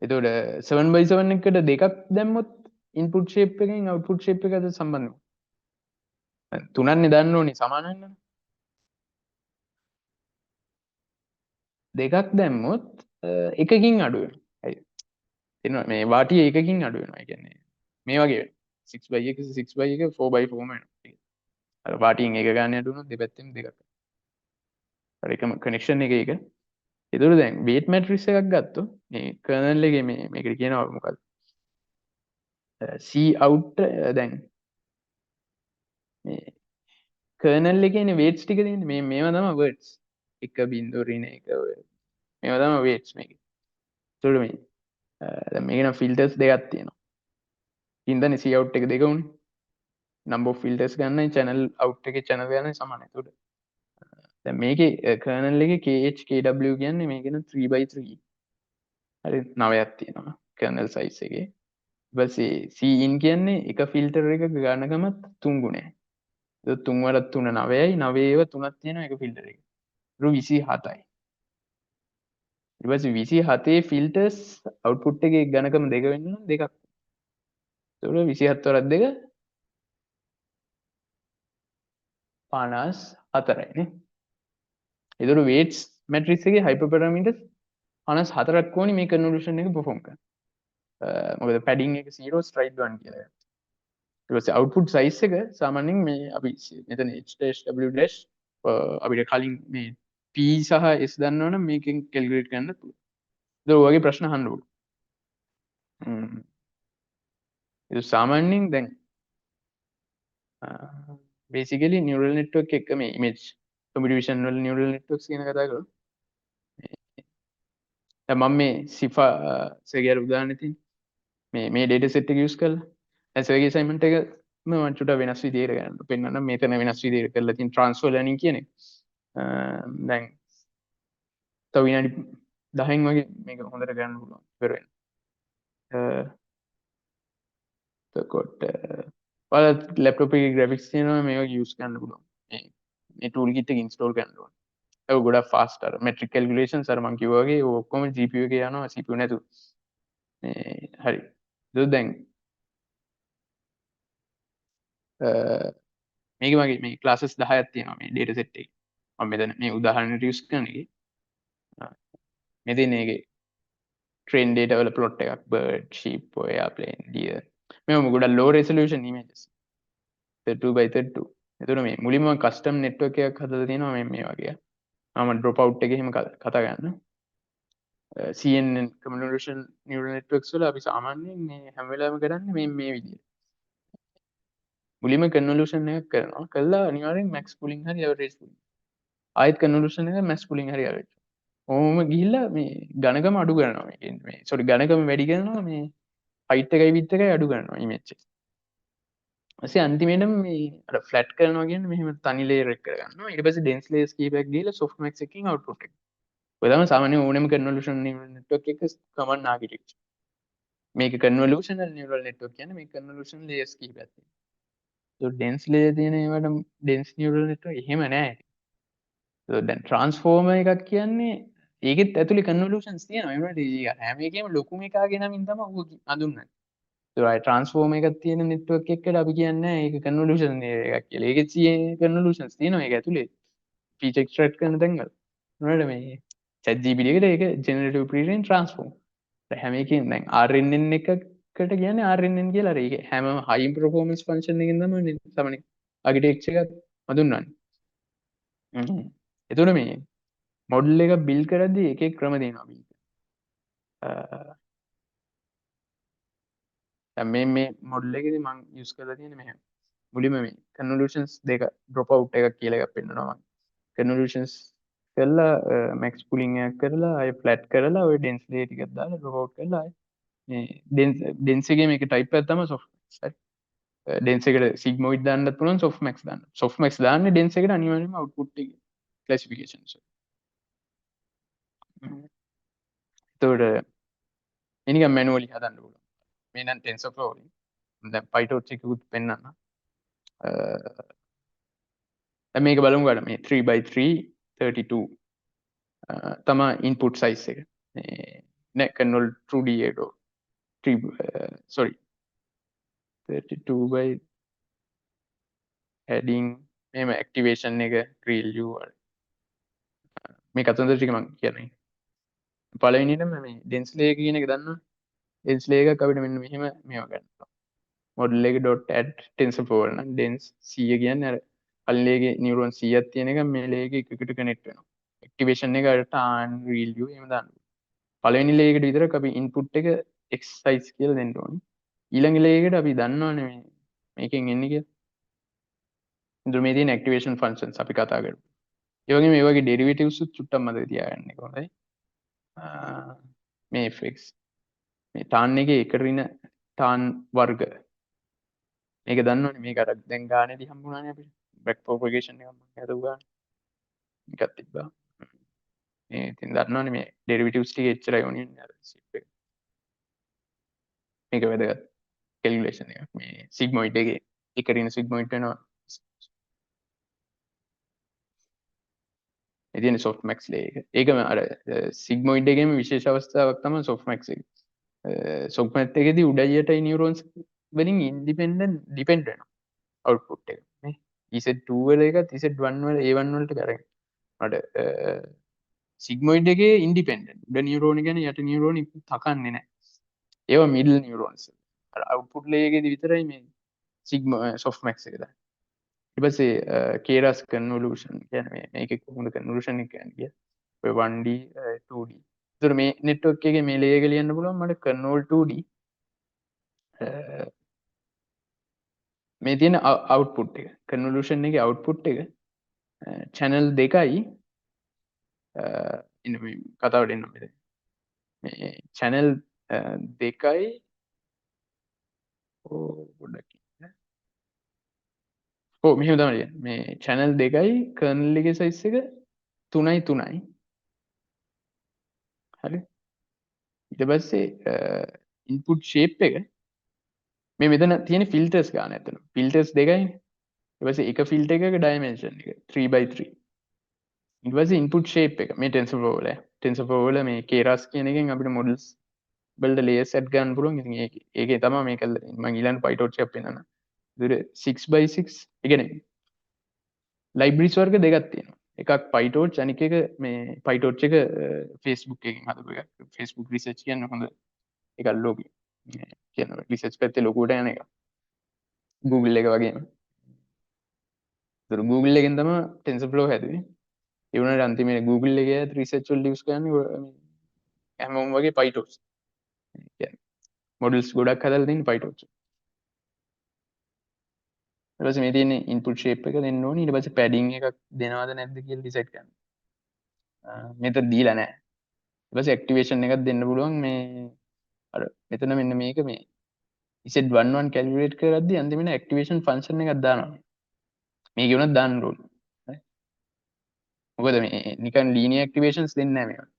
එතකොට 7x7 එකට දෙකක් දැම්මොත් ඉන්පුට් ෂේප් එකෙන් අවුට්පුට් ෂේප් එක අතර සම්බන්ධ වෙනවා. 3ක්නේ දාන්න ඕනේ සමාන වෙන්න. දෙකක් දැම්මොත් එකකින් අඩු වෙනවා. හරි. එනවා මේ වාටිය එකකින් අඩු වෙනවා. ඒ කියන්නේ මේ වගේ වෙනවා. 6x1 6x1 4x4 වෙනවා. අර වාටියෙන් එක ගන්න අඩු වුණොත් දෙපැත්තෙම දෙකක්. අර එකම කනෙක්ෂන් එක එක. ඒතර දැන් weight matrix එකක් ගත්තොත් මේ කර්නල් එකේ මේකට කියනවා මොකක්ද? C out දැන් මේ කර්නල් එකේ ඉන්නේ weights ටික තියෙන්නේ මේවා තමයි words 1.01 මේවා තමයි weights මේකේ. ඒතර මේ දැන් මේක නම් filters දෙකක් තියෙනවා. ඉන්දනේ C out එක දෙක උනේ. number of filters ගන්නයි channel out එකේ channel ගන්නයි සමානයි. ඒතකොට දැන් මේකේ කර්නල් එකේ KHKW කියන්නේ මේකෙන 3/3 හරි 9ක් තියෙනවා කර්නල් සයිස් එකේ. ඊට පස්සේ Cin කියන්නේ එක ෆිල්ටර් එකක ගණකමත් 3 ගුණයයි. ඒක 3 වරක් 3 9යි 9 ඒවා 3ක් තියෙනවා එක ෆිල්ටර් එකේ. ඒක 27යි. ඊට පස්සේ 27 ෆිල්ටර්ස් අවුට්පුට් එකේ ගණකම දෙක වෙන්න නම් දෙකක්. ඒක 27 වරක් දෙක 54යි නේ. ඒතර weights matrix එකේ hyperparameters 54ක් ඕනි මේ convolution එක perform කරන්න. මොකද padding එක 0 stride 1 කියලා. ඊට පස්සේ output size එක සාමාන්‍යයෙන් මේ අපි මෙතන h-w' අපිට කලින් මේ p සහ s දන්නවනම් මේකෙන් calculate කරන්න පුළුවන්. ඒක ඔයගේ ප්‍රශ්න අහන්න ඕන. ඒක සාමාන්‍යයෙන් දැන් basically neural network එක මේ image computer vision වල neural networks කියන කතා කරලා දැන් මම මේ සිෆා සේගයර උදාහරණෙ තියෙන්නේ මේ data set එක use කරලා දැන් සර්ගේ assignment එක මම චුට්ටක් වෙනස් විදිහට ගන්න පෙන්නන්න මෙතන වෙනස් විදිහට කරලා තියෙන transfer learning කියන එක දැන් තව විනාඩි 10න් වගේ මේක හොඳට ගන්න පුළුවන් ඉවර වෙන්න එතකොට ඔයාලා ලැප්ටොප් එකේ graphics තියෙනවා මේක use කරන්න පුළුවන් මේ tool kit එක install කරන්න ඕනේ ඒක ගොඩක් fast අර metric calculations අර මම කිව්වා වගේ ඔක්කොම GPU එකේ යනවා CPU නැතුව හරි ඒක දැන් මේක මගේ මේ classes 10ක් තියෙනවා මේ data set එකේ මම මෙතන මේ උදාහරණයට use කරන එකේ මෙතන ඒකේ train data වල plot එකක් bird sheep airplane deer මේව ගොඩක් low resolution images 32x32 එතකොට මේ මුලින්ම custom network එකක් හදලා තියෙනවා මේ වගේ මම drop out එකේ එහෙම කතා කරන්න CNN convolution neural networks වල අපි සාමාන්‍යයෙන් මේ හැම වෙලාවෙම කරන්නේ මේ විදිහට මුලින්ම convolution එකක් කරනවා කළා අනිවාර්යෙන් max pooling හරි average pooling ආයෙත් convolution එක max pooling හරි average ඕම ගිහිල්ලා මේ ගණකම අඩු කරනවා මේ sorry ගණකම වැඩි කරනවා මේ height එකයි width එකයි අඩු කරනවා image එක ඊපස්සේ අන්තිමේටම මේ අර flat කරනවා කියන්නේ මෙහෙම තනි layer එක කරගන්නවා ඊට පස්සේ dense layers කීපයක් දීලා softmax එකකින් output එක ඔය තමයි සාමාන්‍ය ඕනෙම convolution neural network එක common architecture මේක convolutional neural network කියන්නේ මේ convolution layers කීපයක් තියෙනවා so dense layer තියෙන ඒවට dense neural network එහෙම නැහැ so දැන් transformer එකක් කියන්නේ ඒකෙත් ඇතුලේ convolutions තියෙනවා ඒ වුණාට හැම එකේම ලොකුම එකාගේ නමින් තමයි ඌ අඳුන්වන්නේ ඒ transformer එකක් තියෙන network එකකට අපි කියන්නේ ඒක convolution එකක් කියලා ඒකෙත් convolutions තියෙනවා ඒක ඇතුලේ feature extract කරන තැන් වල මොනවද මේ ChatGPT එකට ඒක generative pre-trained transform හැම එකකින් දැන් RNN එකකට කියන්නේ RNN කියලා අර ඒක හැම high performance function එකකින් තමයි සාමාන්‍ය architecture එකක් හඳුන්වන්නේ එතකොට මේ මොඩල් එක බිල්ඩ් කරද්දී එක එක ක්‍රම තියෙනවා බිල්ඩ් දැන් මේ මොඩල් එකේදී මම යූස් කරලා තියෙන්නේ මෙහෙම මුලින්ම මේ convolutions දෙක drop out එකක් කියලා එකක් පෙන්නනවා මම convolutions කරලා max pooling එකක් කරලා ආයෙ flat කරලා ඔය dense layer ටිකක් දාලා drop out කරලා ආයෙ මේ dense එකේ මේක type එකක් තමයි softmax හරි dense එකට sigmoid දාන්නත් පුළුවන් softmax දාන්න softmax දාන්නේ dense එකට අනිවාර්යයෙන්ම output එක classifications එතකොට මේනිකන් manually හදන්න පුළුවන් මේ නම් TensorFlow වලින් දැන් PyTorch එකකුත් පෙන්නන්න දැන් මේක බලමු ගන්න මේ 3x3 32 තමයි input size එක මේ නෑ control 2D එක 3 sorry 32 by heading මේම activation එක grill view මේ කතන්දර ටික මම කියන්නේ පළවෙනියටම මේ dense layer කියන එක දන්නවා dense layer එකක් අපිට මෙන්න මෙහෙම මේවා ගන්නවා model එක .add TensorFlow වල නම් dense 100 කියන්නේ අර කලින් layer එකේ neuron 100ක් තියෙන එක මේ layer එකේ එකට connect වෙනවා activation එක අර tan grill view එහෙම දාන්න පළවෙනි layer එකට විතරක් අපි input එක x size කියලා දෙන්න ඕනේ ඊළඟ layer එකට අපි දන්නවනේ මේකෙන් එන්නේ කියලා ඉතින් මේ තියෙන activation functions අපි කතා කරමු ඒ වගේම මේ වගේ derivatives උත් චුට්ටක් මතක තියාගන්න එක හොඳයි මේ fx මේ tan එකේ එක ඍණ tan වර්ග මේක දන්නවනේ මේක අර දැන් ගානේදී හම්බුණානේ අපිට back propagation එක මම හදුවා එකක් තිබ්බා. මේ ඉතින් දන්නවනේ මේ ඩෙරිවේටිව්ස් ටික එච්චරයි ඕනේ අර ෂිප් එක. මේක වැදගත් කැල්කියුලේෂන් එකක්. මේ සිග්මොයිඩ් එකේ එකරින සිග්මොයිඩ් වෙනවා. ඉතින් softmax ලේ එක. ඒකම අර සිග්මොයිඩ් එකේම විශේෂ අවස්ථාවක් තමයි softmax එක. softmax එකේදී උඩයියටයි නියුරෝන්ස් වලින් ඉන්ඩිපෙන්ඩන්ට් ඩිපෙන්ඩ් වෙනවා අවුට්පුට් එක. නේ EZ2 වල එකත් EZ1 වල A1 වලට කරගෙන. අර සිග්මොයිඩ් එකේ ඉන්ඩිපෙන්ඩන්ට්. උඩ නියුරෝන ගැන යට නියුරෝන තකන්නේ නැහැ. ඒවා මිඩල් නියුරෝන්ස්. අර අවුට්පුට් ලේ එකේදී විතරයි මේ softmax එක දාන්නේ. ඊට පස්සේ කේරස් කන්වලූෂන් කියන්නේ මේක කොහොමද කන්වලූෂන් එක කියන්නේ ඔය 1D 2D. ඒතර මේ නෙට්වර්ක් එකේ මේ ලේයර් එක ලියන්න පුළුවන් මට කන්වෝල් 2D මේ තියෙන අවුට්පුට් එක කන්වලූෂන් එකේ අවුට්පුට් එක channel දෙකයි ඉන්න මේ කතාවට එන්න මෙතන මේ channel දෙකයි පොඩ්ඩක් මෙහෙම තමයි මේ channel දෙකයි kernel එකේ size එක 3.3යි හරි ඊට පස්සේ input shape එක මේ මෙතන තියෙන filters ගන්න ඇතන filters දෙකයි ඊට පස්සේ එක filter එකක dimension එක 3x3 ඊට පස්සේ input shape එක මේ TensorFlow වල මේ keras කියන එකෙන් අපිට models වලට layers set ගන්න පුළුවන් ඉතින් ඒකේ තමයි මේක මම ඊළඟ PyTorch එකක් පෙන්නන්න. ඒතර 6x6 ඒ කියන්නේ libraries වර්ග දෙකක් තියෙනවා. එකක් PyTorch අනික එක මේ PyTorch එක Facebook එකකින් හදපු එකක්. Facebook research කියන හොඳ එකක් ලෝකෙ. කියන research පැත්තේ ලොකුවට යන එක. Google එක වගේම. ඒතර Google එකෙන් තමයි TensorFlow හැදුවේ. ඒ වුණාට අන්තිමේ Google එකේ research වලට use කරන්නේ හැමෝම වගේ PyTorch. කියන්නේ models ගොඩක් හදලා තියෙන PyTorch. ඊට පස්සේ මේ තියෙන input shape එක දෙන්න ඕනේ. ඊට පස්සේ padding එකක් දෙනවද නැද්ද කියලා decide කරන්න. මෙතන දීලා නැහැ. ඊට පස්සේ activation එකක් දෙන්න පුළුවන් මේ අර මෙතන මෙන්න මේක මේ Z11 calculate කරද්දී අන්තිමට activation function එකක් දානවා. මේක උනත් දාන්න ඕනේ. හරි. මොකද මේ නිකන් linear activations දෙන්නේ නැහැ මේවා.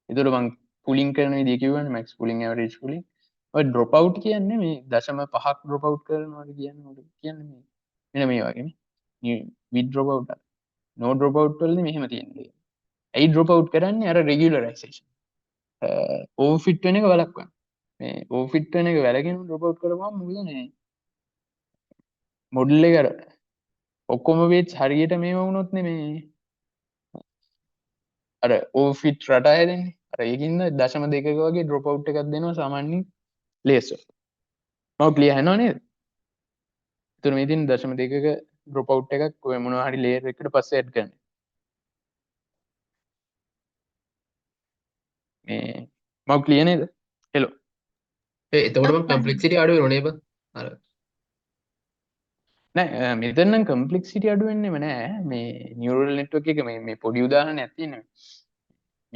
ඒතර මං pooling කරන විදිය කිව්වනේ max pooling average pooling. ඔය drop out කියන්නේ මේ 0.5ක් drop out කරනවාද කියන්නේ මේ මෙන්න මේ වගේ නේ. with drop out no drop out වලදී මෙහෙම තියෙනවා. ඇයි drop out කරන්නේ අර regularization. overfit වෙන එක වළක්වන්න. මේ overfit වෙන එක වැළකෙන drop out කරපුවම මොකද මේ model එක අර ඔක්කොම weights හරියට මේව වුණොත් නේ මේ අර overfit රට හැදෙන්නේ. අර ඒකින්ද 0.2ක වගේ drop out එකක් දෙනවා සාමාන්‍යයෙන් layers වල. මම clear හනවා නේද? එතන මේ තියෙන 0.2ක drop out එකක් ඔය මොනවා හරි layer එකකට පස්සේ add කරන්න. මේ මම clear නේද? hello. එතකොටම කම්ප්ලෙක්සිටි අඩු වෙනවනේ බං. අර නෑ මෙතන නම් complexity අඩු වෙන්නෙම නෑ. මේ neural network එක මේ පොඩි උදාහරණයක් තියෙනවා.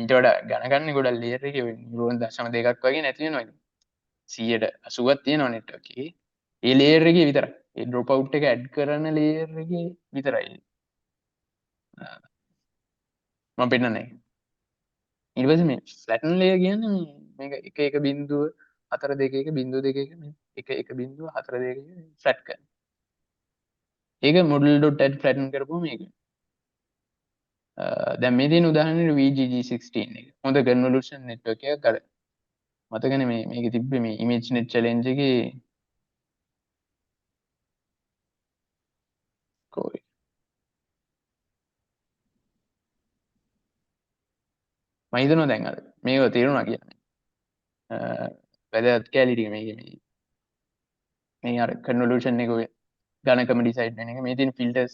ඊට වඩා ගණන් ගොඩක් layer එකේ neuron 0.2ක් වගේ නැති වෙනවා. 180ක් තියෙනවා network එකේ. ඒ layer එකේ විතරයි. ඒ drop out එක add කරන layer එකේ විතරයි. මම පෙන්නන්නේ. ඊට පස්සේ මේ flatten layer කියන්නේ මේක එක බිංදුව 4.2ක බිංදුව 2ක මේ එක බිංදුව 4.2ක flat කරන. ඒක model.add flatten කරපුවම මේක. දැන් මේ තියෙන උදාහරණේ VGG16 එක. හොඳ convolution network එකක් අර මතකනේ මේකේ තිබ්බේ මේ ImageNet challenge එකේ කොයි මම හිතනවා දැන් අර මේක තේරුණා කියන්නේ. වැදගත් කැලී ටික මේකේ මේ අර convolution එක ඔය ඝනකම decide වෙන එක මේ තියෙන filters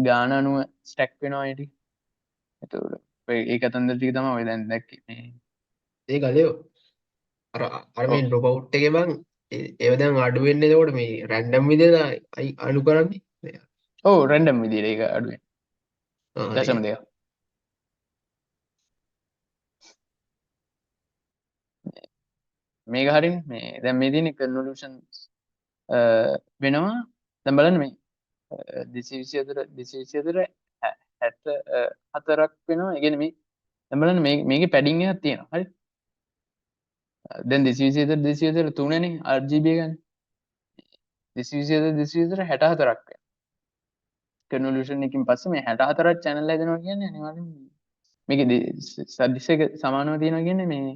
ගාන අනුව stack වෙනවා ඒ ටික. එතකොට ඔය ඒ කතන්දර ටික තමයි ඔය දැන් දැක්කේ මේ ඒ ගලයෝ අර මේ ඩ්‍රොප් අවුට් එකේ බං ඒව දැන් අඩු වෙන්නේ එතකොට මේ රැන්ඩම් විදිහට අඩු කරන්නේ. ඔව් random විදිහට ඒක අඩු වෙන. ආ, දශම දෙක. මේක හරිනේ මේ දැන් මේ තියෙන convolution වෙනවා දැන් බලන්න මේ 224 64ක් වෙනවා. ඒ කියන්නේ මේ දැන් බලන්න මේකේ පැඩින් එකක් තියෙනවා. හරි. දැන් 224 3නේ RGB ගන්න. 224 64ක් වෙනවා. කන්වොලියුෂන් එකකින් පස්සේ මේ 64ක් channel හැදෙනවා කියන්නේ අනිවාර්යෙන්ම මේකේ සදිස් එක සමානව තියෙනවා කියන්නේ මේ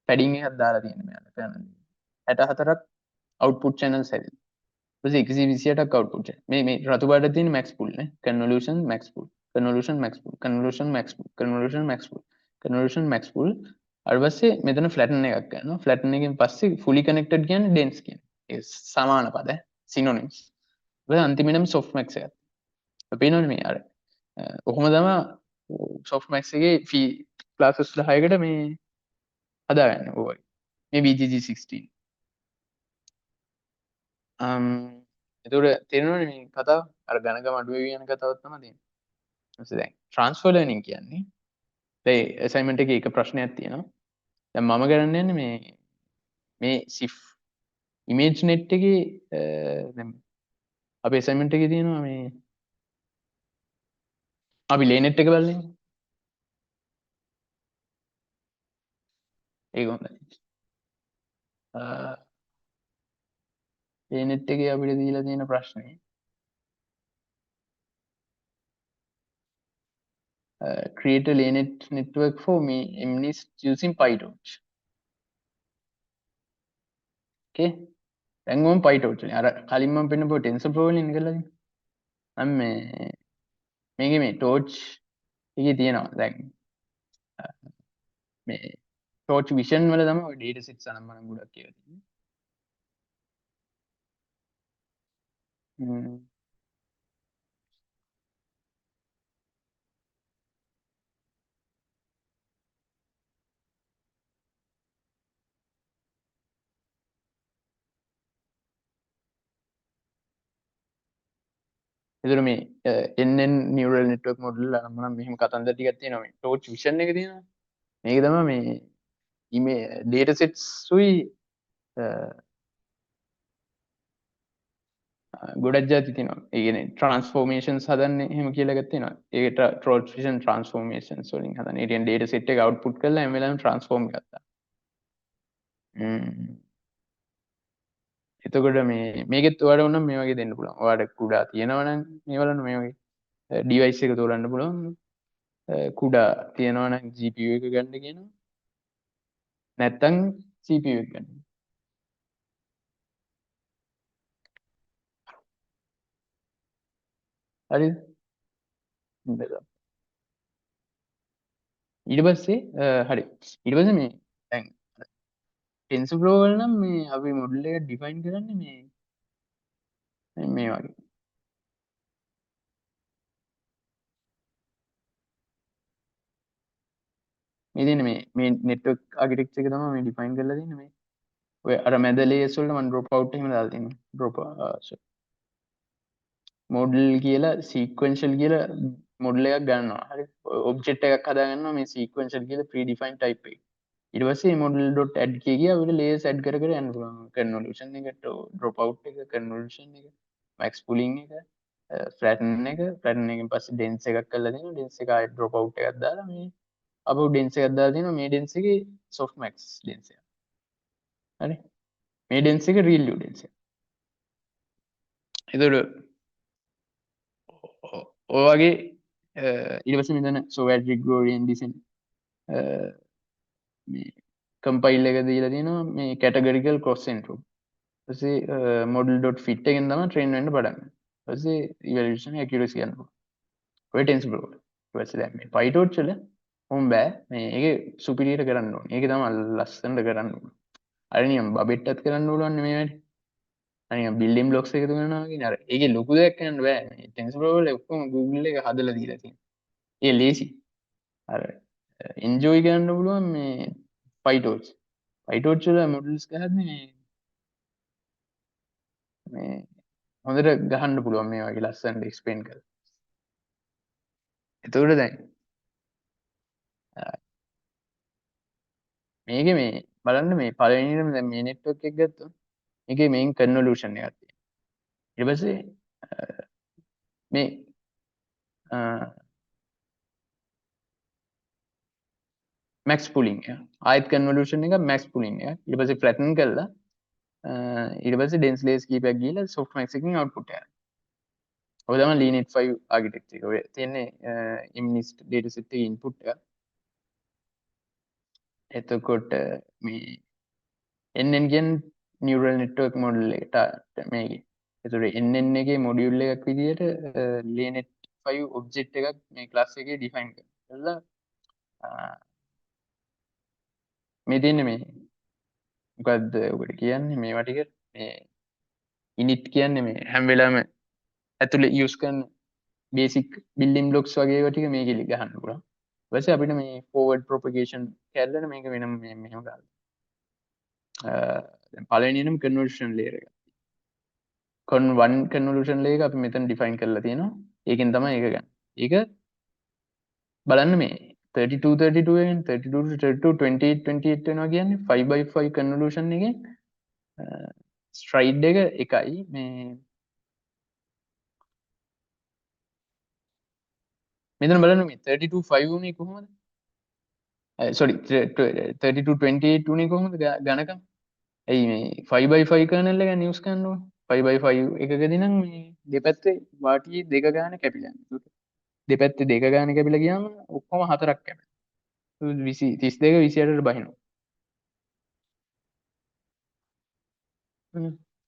පැඩින් එකක් දාලා තියෙන මෙයාලා channel 64ක් output channels හැදෙනවා. ඊට පස්සේ 128ක් output channel. මේ රතු පාටේ තියෙන max pool නේ. convolution max pool. convolution max pool. convolution max pool. convolution max pool. convolution max pool. ඊට පස්සේ මෙතන flatten එකක් ගන්නවා. flatten එකෙන් පස්සේ fully connected කියන්නේ dense කියන්නේ. ඒ සමාන පද synonyms. ඊට අන්තිමටම softmax එකක්. පේනවනේ මේ අර කොහොම තමයි softmax එකේ fee classes 10කට මේ හදාගන්නේ ඕක. මේ BGG16. එතකොට තේරෙනවනේ මේ කතාව අර ගණකම අඩු වෙවි යන කතාවක් තමයි තියෙන්නේ. ඊට දැන් transfer learning කියන්නේ දැන් assignment එකේ එක ප්‍රශ්නයක් තියෙනවා. දැන් මම කරන්න යන්නේ මේ SIF ImageNet එකේ දැන් අපේ assignment එකේ තියෙනවා මේ අපි LayNet එක බලන්නේ. ඒක හොඳයි. LayNet එකේ අපිට දීලා තියෙන ප්‍රශ්නේ create a LayNet network for me MNIST using PyTorch. Okay. දැන් ඕම් PyTorch වලින් අර කලින් මම පෙන්නපුව TensorFlow වලින් කරලා තියෙනවා. මම මේකේ මේ torch එකේ තියෙනවා දැන් මේ torch vision වල තමයි ඔය data sets අනම්මනම් ගොඩක් කියලා තියෙන්නේ. එතකොට මේ NN neural network model අනම්මනම් මෙහෙම කතන්දර ටිකක් තියෙනවා මේ torch vision එක තියෙනවා. මේක තමයි මේ data sets උයි ගොඩක් જાති තියෙනවා. ඒ කියන්නේ transformations හදන්නේ එහෙම කියලා එකක් තියෙනවා. ඒකට torch vision transformations වලින් හදන්නේ. ඒ කියන්නේ data set එක output කරලා හැම වෙලාවෙම transform එකක් දාන්න. එතකොට මේකෙත් ඔයාලට උනම් මේ වගේ දෙන්න පුළුවන්. ඔයාලට කුඩා තියෙනවනම් මේ වලන මේ වගේ device එක තෝරන්න පුළුවන්. කුඩා තියෙනවනම් GPU එක ගන්න කියනවා. නැත්තම් CPU එක ගන්න. හරිද? ඊට පස්සේ හරි. ඊට පස්සේ මේ දැන් TensorFlow වල නම් මේ අපි මොඩල් එක ඩිෆයින් කරන්නේ මේ වගේ. මේ තියෙන මේ network architecture එක තමයි මේ ඩිෆයින් කරලා තියෙන්නේ මේ. ඔය අර මැද layers වලට මම drop out එහෙම දාලා තියෙනවා. drop model කියලා sequential කියලා model එකක් ගන්නවා. හරි. object එකක් හදා ගන්නවා මේ sequential කියලා predefined type එක. ඊට පස්සේ model.add කිය අපිට layers add කර කර යන්න පුළුවන්. convolution එක, drop out එක, convolution එක, max pooling එක, flatten එකෙන් පස්සේ dense එකක් කරලා දෙනවා. dense එක ආයෙත් drop out එකක් දාලා මේ අපෝ dense එකක් දාලා දෙනවා. මේ dense එකේ softmax dense එක. හරි. මේ dense එක real dense එක. ඒතර ඔය වගේ ඊට පස්සේ මෙතන software Gregorian descent මේ compile එක දීලා තියෙනවා මේ categorical cross entropy. ඊපස්සේ model.fit එකෙන් තමයි train වෙන්න පටන් ගන්න. ඊපස්සේ evaluation accuracy ගන්නවා. ඔය TensorFlow වල. ඊපස්සේ දැන් මේ PyTorch වල මොම් බෑ මේ ඒකේ superior කරන්න ඕනේ. ඒක තමයි ලස්සනට කරන්න ඕනේ. අර නියම් බබෙට්ටත් කරන්න ඕන මේ වැඩේ. අනික building blocks එකතු කරනවා කියන්නේ අර ඒකේ ලොකු දෙයක් කරන්න බෑ. මේ TensorFlow වල ඔක්කොම Google එක හදලා දීලා තියෙනවා. ඒ ලේසි. අර enjoy කරන්න පුළුවන් මේ PyTorch. PyTorch වල models ගහද්දී මේ හොඳට ගහන්න පුළුවන් මේ වගේ ලස්සනට explain කරලා. එතකොට දැන් මේකේ මේ බලන්න මේ පළවෙනිටම දැන් මේ network එක ගත්තොත් මේකේ main convolution එකක් තියෙනවා. ඊට පස්සේ මේ මැක්ස් පුලින් ආයත් කන්වලූෂන් එක මැක්ස් පුලින් එක ඊට පස්සේ ෆ්ලැටන් කරලා ඊට පස්සේ ඩෙන්ස් ලේස් කීපයක් ගිහලා softmax එකකින් output එක ඔය තමයි Linet 5 architecture එක. ඔය තියෙන්නේ imnist dataset එකේ input එක. එතකොට මේ NN කියන්නේ neural network model එකට මේකේ. ඒතකොට NN එකේ module එකක් විදිහට Linet 5 object එකක් මේ class එකේ define කරලා මේ දෙන්නේ මේ මොකද්ද ඔකට කියන්නේ මේවා ටික මේ init කියන්නේ මේ හැම වෙලාවෙම ඇතුලේ use කරන basic building blocks වගේ ඒවා ටික මේකෙ ගහන්න පුළුවන්. ඊට පස්සේ අපිට මේ forward propagation කැල්ලන මේක වෙනම මෙහෙම ගන්න. දැන් පළවෙනියෙන්ම convolution layer එක. con1 convolution layer එක අපි මෙතන define කරලා තියෙනවා. ඒකෙන් තමයි ඒක ගන්න. ඒක බලන්න මේ 32 32 එකෙන් 32 to 32 28 28 වෙනවා කියන්නේ 5 by 5 convolution එකෙන් stride එක එකයි මේ මෙතන බලන්න මේ 32 5 උනේ කොහොමද? sorry 32 28 උනේ කොහොමද ගණකම්? ඇයි මේ 5 by 5 kernel එක use කරන්න ඕනේ? 5 by 5 එකකදී නම් මේ දෙපැත්තේ වාටියේ දෙක ගාන කැපිලා යනවා. දෙපැත්තේ දෙක ගාන කැපිලා ගියාම ඔක්කොම හතරක් කැපෙනවා. 20 32 28ට බහිනවා.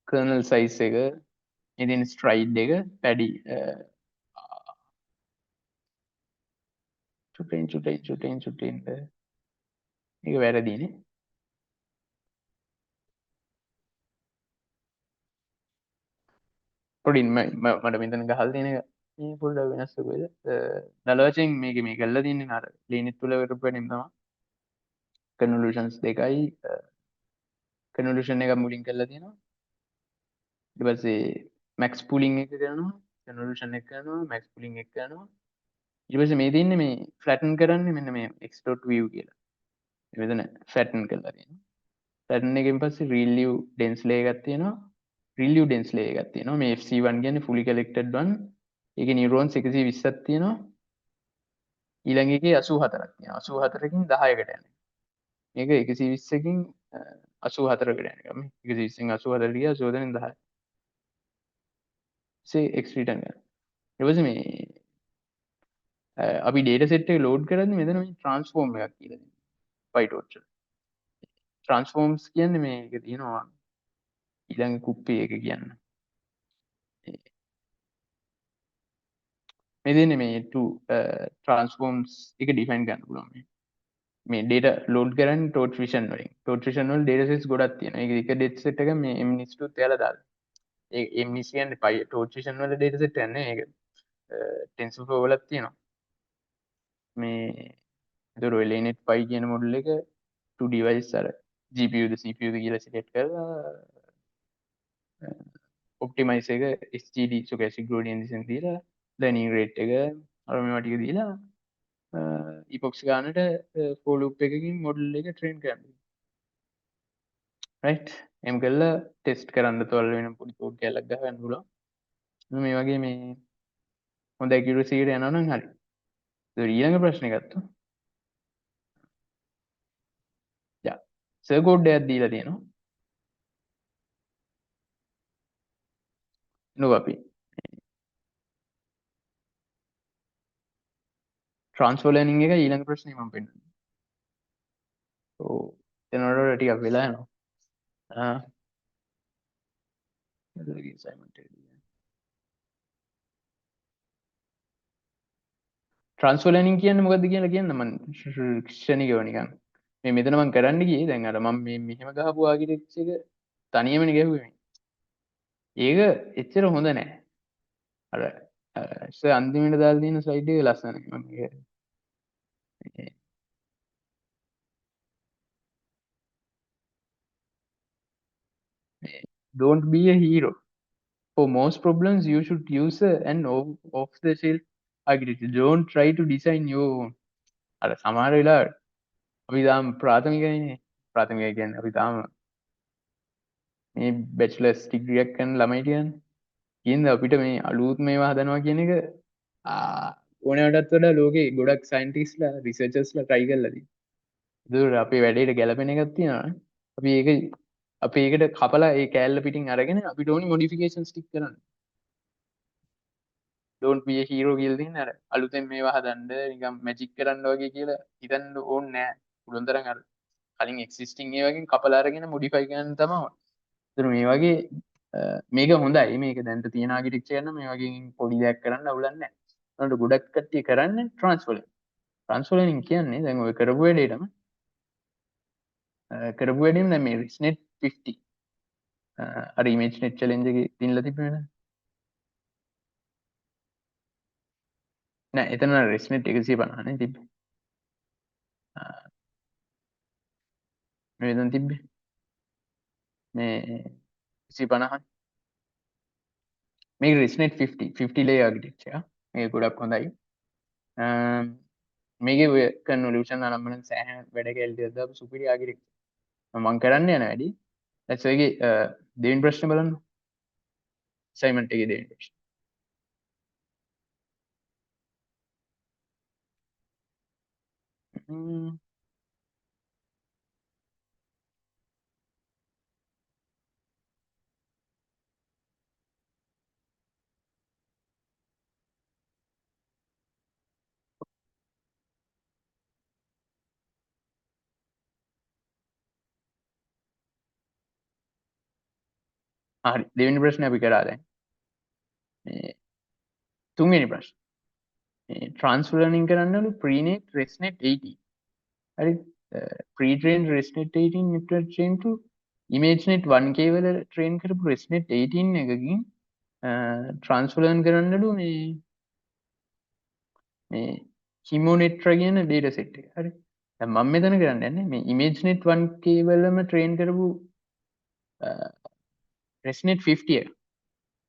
kernel size එක ඉතින් stride එක පැඩි චුටෙන් මේක වැරදිනේ. පොඩින් මට මෙතන ගහලා තියෙන එක මේ පොඩ්ඩක් වෙනස් වෙයිද? දලවචෙන් මේක මේ කරලා තින්නේ අර Linux තුල කරපුවෙනින් තමයි. convolutions දෙකයි convolution එක මුලින් කරලා තියෙනවා. ඊට පස්සේ max pooling එක කරනවා, convolution එක කරනවා, max pooling එක කරනවා. ඊට පස්සේ මේ තියෙන්නේ මේ flatten කරන්නේ මෙන්න මේ x.view කියලා. මෙතන flatten කරලා තියෙනවා. flatten එකෙන් පස්සේ relieve dense layer එකක් තියෙනවා. relieve dense layer එකක් තියෙනවා. මේ FC1 කියන්නේ fully collected one. ඒකේ neurons 120ක් තියෙනවා. ඊළඟ එකේ 84ක් තියෙනවා. 84කින් 10කට යනවා. මේක 120කින් 84කට යනවා. මේ 120කින් 84ට ගියා 84න් 10. x return කරනවා. ඊට පස්සේ මේ අපි data set එක load කරද්දි මෙතන මේ transform එකක් කියලා දෙනවා. PyTorch එක. transforms කියන්නේ මේක තියෙනවා ඊළඟ කුප්පි එක කියන්නේ. මේ දෙන්නේ මේ two transforms එක define කරන්න පුළුවන් මේ. මේ data load කරන්නේ torch vision වලින්. torch vision වල data sets ගොඩක් තියෙනවා. ඒක එක data set එක මේ MNIST උත් එයාලා දාලා. ඒ MNIST කියන්නේ torch vision වල data set එකක් නේ. ඒක TensorFlow වලත් තියෙනවා. මේ ඒතර ඔය Linet 5 කියන මොඩල් එක 2 device අර GPU ද CPU ද කියලා select කරලා optimize එක SGD stochastic gradient descent දීලා learning rate එක අර මේවා ටික දීලා epox ගන්නට for loop එකකින් මොඩල් එක train කරන්න. right එම් කළා test කරන්න තවල් වෙන පොඩි code කැලක් ගහන්න පුළුවන්. මේ වගේ මේ හොඳ accuracy එකට යනවා නම් හරි. ඒක ඊළඟ ප්‍රශ්නේ ගත්තා. යා සර් කෝඩ් එකක් දීලා තියෙනවා. නෝ අපි transfer learning එක ඊළඟ ප්‍රශ්නේ මම පෙන්නනවා. ඔව් එතනට ටිකක් වෙලා යනවා. transfer learning කියන්නේ මොකද්ද කියලා කියන්න මම ක්ෂණිකව නිකන් මේ මෙතන මම කරන්න ගියේ දැන් අර මම මේ මෙහෙම ගහපු ආකිටෙක්චර් එක තනියමනේ ගැහුවේ මේ. ඒක එච්චර හොඳ නෑ. අර අන්තිමට දාලා තියෙන ස්ලයිඩ් එක ලස්සනයි. මම don't be a hero. For most problems, you should use an off-the-shelf architecture. Don't try to design your own. අර සමහර වෙලාවට අපි තාම ප්‍රාථමිකයිනේ. ප්‍රාථමිකයි කියන්නේ අපි තාම මේ බැචලර්ස් ඩිග්‍රී එකක් කරන ළමයි කියන්නේ. කියන්න අපිට මේ අලුත් මේවා හදනවා කියන එක ඕනටත් වඩා ලෝකේ ගොඩක් සයින්ටිස්ලා රිසර්චර්ස්ලා try කරලා තියෙනවා. ඒකට අපේ වැඩේට ගැලපෙන එකක් තියෙනවා. අපි ඒක අපි ඒකට කපලා ඒ කෑල්ල පිටින් අරගෙන අපිට ඕනි මොඩිෆිකේෂන්ස් ටික කරන්න. don't be a hero කියලා තියෙන අර අලුතෙන් මේවා හදන්න නිකන් මැජික් කරන්න වගේ කියලා හිතන්න ඕනේ නැහැ. පුළුවන් තරම් අර කලින් existing ඒවාකින් කපලා අරගෙන modify කරන්න තමයි. ඒතර මේ වගේ මේක හොඳයි. මේක දැන්ට තියෙන ආකිටෙක්චර් එක නම් මේ වගේ පොඩි දෙයක් කරන්න අවුලක් නැහැ. ඒනට ගොඩක් කට්ටිය කරන්නේ transfer. transfer learning කියන්නේ දැන් ඔය කරපු වැඩේටම කරපු වැඩේම දැන් මේ ResNet 50 අර ImageNet challenge එකේ දිනලා තිබුණේ නෑ. එතන ResNet 150 නේ තිබ්බේ. මේ දැන් තිබ්බේ මේ 150. මේක ResNet 50 layer architecture. මේක ගොඩක් හොඳයි. මේකේ ඔය කන්වොලියුෂන් ආරම්භන සෑහෙන වැඩ කැලටියක් දාපු සුපිරි ආර්කිටෙක්චර්. මම කරන්න යන වැඩි. දැන් ඔයගේ දෙවෙනි ප්‍රශ්නේ බලන්න. අසයින්මන්ට් එකේ දෙවෙනි ප්‍රශ්නේ. හරි දෙවෙනි ප්‍රශ්නේ අපි කරා දැන්. මේ තුන්වෙනි ප්‍රශ්නේ. මේ transfer learning කරන්නලු prenet ResNet 18. හරි pre-trained ResNet 18 network train to ImageNet 1K වල train කරපු ResNet 18 එකකින් transfer learn කරන්නලු මේ Himonetra කියන data set එක. හරි දැන් මම මෙතන කරන්න යන්නේ මේ ImageNet 1K වලම train කරපු ResNet 50 එක.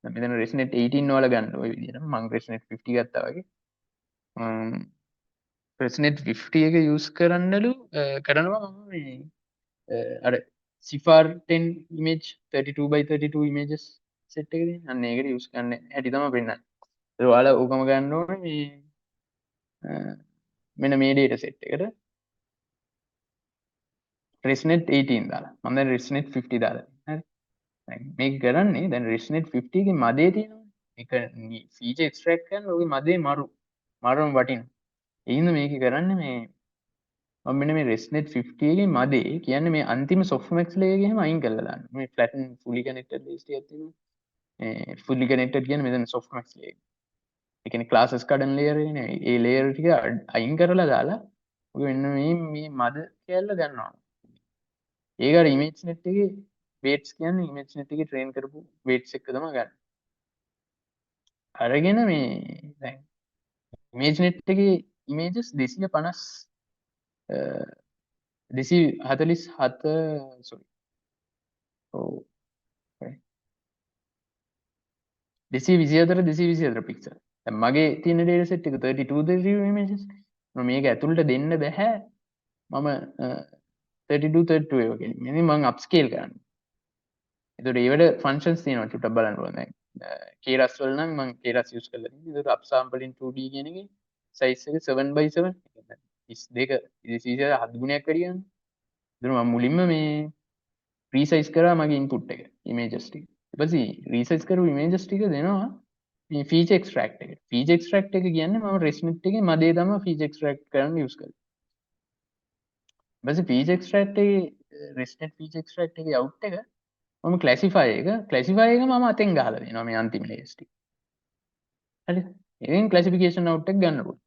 මෙතන ResNet 18 වල ගන්න ඔය විදිහට මම ResNet 50 ගත්තා වගේ. ResNet 50 එක use කරන්නලු කරනවා මම මේ අර CIFAR 10 image 32x32 images set එක තියෙන. අන්න ඒකට use කරන්න හැටි තමයි පෙන්නන්නේ. ඒක ඔයාලා ඕකම ගන්න ඕනේ මේ මෙන්න මේ data set එකට ResNet 18 දාලා. මම දැන් ResNet 50 දාලා. හරි. මේක කරන්නේ දැන් ResNet 50 එකේ මදේ තියෙනවා. ඒක feature extract කරන ඔගේ මදේ මරුම වටිනවා. ඒ හින්දා මේක කරන්නේ මේ මම මෙන්න මේ ResNet 50 එකේ මදේ කියන්නේ මේ අන්තිම softmax layer එක එහෙම අයින් කරලා දාන්න. මේ flatten fully connected list එකක් තියෙනවා. මේ fully connected කියන්නේ මෙතන softmax layer. ඒ කියන්නේ classes කඩන layer එකනේ. ඒ layer ටික අයින් කරලා දාලා ඔක මෙන්න මේ මද කැල්ල ගන්නවා. ඒක අර ImageNet එකේ weights කියන්නේ ImageNet එකේ train කරපු weights එක තමයි ගන්න. අරගෙන මේ දැන් ImageNet එකේ images 247 sorry. ඔව්. 224 පික්සල්. දැන් මගේ තියෙන data set එක 32 images. මම මේක ඇතුළට දෙන්න බෑ. මම 32 ඒවා කියන්නේ. මම upscale කරන්නේ. එතකොට ඒවට functions තියෙනවා චුට්ටක් බලන්න ඕනේ. දැන් keras වල නම් මම keras use කරලා තියෙනවා. ඒකට upsample in 2D කියන එකේ size එක 7x7. 32 240 7 ගුණයක් වැඩි ගන්න. ඒතර මම මුලින්ම මේ resize කරා මගේ input එක images ටික. ඊට පස්සේ resize කරපු images ටික දෙනවා මේ feature extract එකට. feature extract එක කියන්නේ මම ResNet එකේ මදේ තමයි feature extract කරන්න use කරන්නේ. ඊට පස්සේ feature extract එකේ ResNet feature extract එකේ out එක මම classify එක මම අතෙන් ගහලා දෙනවා මේ අන්තිම layers ටික. හරිද? එකෙන් classification out එක ගන්න පුළුවන්.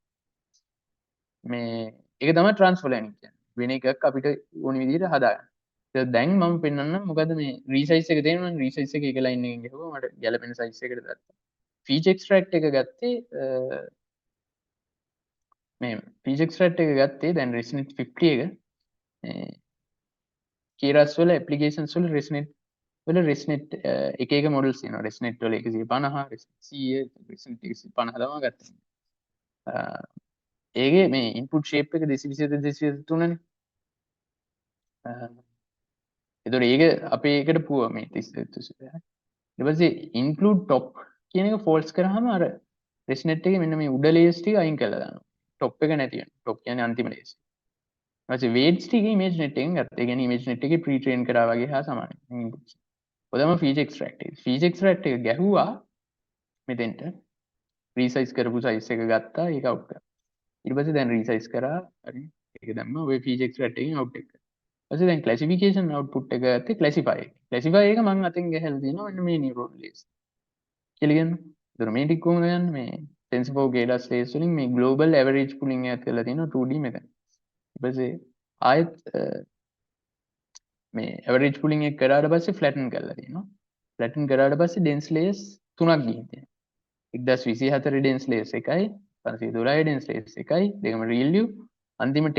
මේ ඒක තමයි transfer learning කියන්නේ. වෙන එකක් අපිට ඕන විදිහට හදාගන්න. දැන් මම පෙන්වන්නම් මොකද මේ resize එක තේරෙනවනේ resize එක එක line එකකින් ගහුවා මට ගැලපෙන size එකට ගත්තා. feature extract එක ගත්තේ මේ feature extract එක ගත්තේ දැන් ResNet 50 එක keras වල applications වල ResNet එක එක models තියෙනවා. ResNet වල 150 ResNet 100 ResNet 150 තමයි ගත්තේ. ඒකේ මේ input shape එක 223 නේ. ඒතකොට ඒක අපේ එකට පුව මේ 32 ඊට පස්සේ include top කියන එක ෆෝල්ස් කරාම අර ResNet එකේ මෙන්න මේ උඩ ලේස් ටික අයින් කරලා දානවා. টොප් එක නැති වෙනවා. টොප් කියන්නේ අන්තිම ලේස්. ඊට පස්සේ weights ටික image net එකෙන් ගත්තා. ඒ කියන්නේ image net එකේ pre train කරා වගේ හා සමානයි. inputs. ඔය තමයි feature extract එක. feature extract එක ගැහුවා මෙතෙන්ට resize කරපු size එක ගත්තා ඒක out කරා. ඊට පස්සේ දැන් resize කරා හරි ඒක දැම්මා ඔය feature extract එකෙන් out එක. ඊපස්සේ දැන් classification output එක ගත්තේ classify එක. classify එක මම අතින් ගහලා තියෙනවා මෙන්න මේ neural list. කියලා කියන්න. ඒතර මේ ටික කොහොමද යන්නේ මේ TensorFlow Keras list වලින් මේ global average pooling එකක් කරලා තියෙනවා 2D method. ඊපස්සේ ආයෙත් මේ average pooling එක කරාට පස්සේ flatten කරලා තියෙනවා. flatten කරාට පස්සේ dense layers තුනක් ගිහින් තියෙනවා. 1024 dense layers එකයි 512 dense layers එකයි දෙකම RealU අන්තිම 10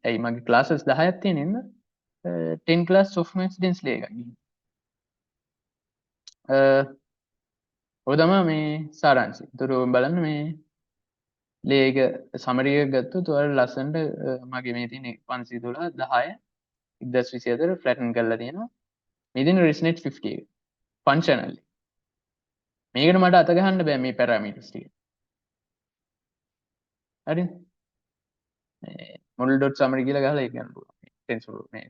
ඇයි මගේ classes 10ක් තියෙන නේද 10 class softmax dense layer එකක් ගිහින් ඔය තමයි මේ සාරාංශය. ඒතර බලන්න මේ ලේ එක summary එක ගත්තොත් ඔයාලට ලස්සනට මගේ මේ තියෙන 512 10 1024 flatten කරලා තියෙනවා. මේ තියෙන ResNet 50 එක functionally. මේකට මට අත ගහන්න බෑ මේ parameters ටික. හරිද? model.summary කියලා ගහලා ඒක ගන්න පුළුවන්.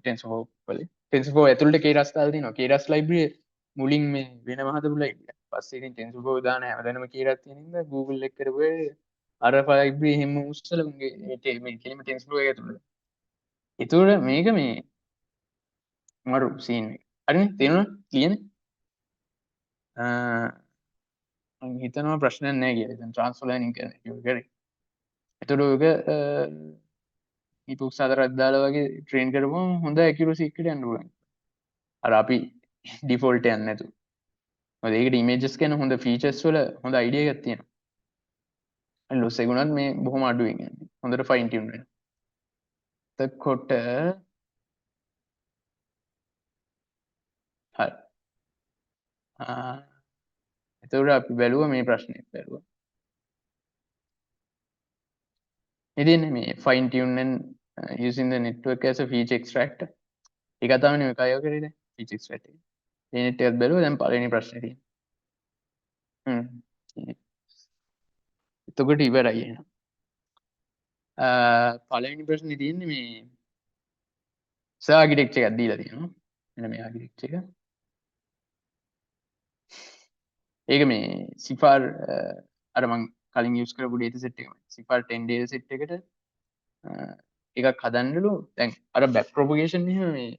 TensorFlow වලින්. TensorFlow ඇතුළට keras දාලා තියෙනවා. keras library මුලින් මේ වෙනම හදපු library. පස්සේ ඉතින් TensorFlow දාන හැමදැනම keras තියෙන හින්දා Google එක කරපුවේ අර library එහෙම උස්සලා උන්ගේ මේ කෙලිම TensorFlow එක ඇතුළට. ඒතකොට මේක මේ මරු scene එක. හරිනේ? තේරුණා? clear නේ? මම හිතනවා ප්‍රශ්නයක් නැහැ කියලා. දැන් transfer learning කරන්න කිව්ව කරේ. එතකොට ඔයක ඉපුක් හතරක් දාලා වගේ ට්‍රේන් කරපුවම හොඳ accuracy එකකට යන්න පුළුවන්. අර අපි default යන්නේ නැතුව. මොකද ඒකට images ගැන හොඳ features වල හොඳ idea එකක් තියෙනවා. අනිත් loss එක උනත් මේ බොහොම අඩුවෙන් යන්නේ. හොඳට fine tune වෙනවා. එතකොට හරි. එතකොට අපි බැලුවා මේ ප්‍රශ්නේ බැලුවා. ඉතින් මේ fine tune and using the network as a feature extractor. ඒක තමයි මේ කයෝ කරේ දැන් feature extractor එක. මේ net එකත් බැලුවා දැන් පළවෙනි ප්‍රශ්නේ තියෙනවා. එතකොට ඉවරයි එහෙනම්. පළවෙනි ප්‍රශ්නේ තියෙන්නේ මේ සර් ආකිටෙක්චර් එකක් දීලා තියෙනවා. මෙන්න මේ ආකිටෙක්චර් එක. ඒක මේ සිෆාර් අර මං කලින් යූස් කරපු data set එකමයි. සිෆාර් 10 data set එකට එකක් හදන්නලු. දැන් අර back propagation එහෙම මේ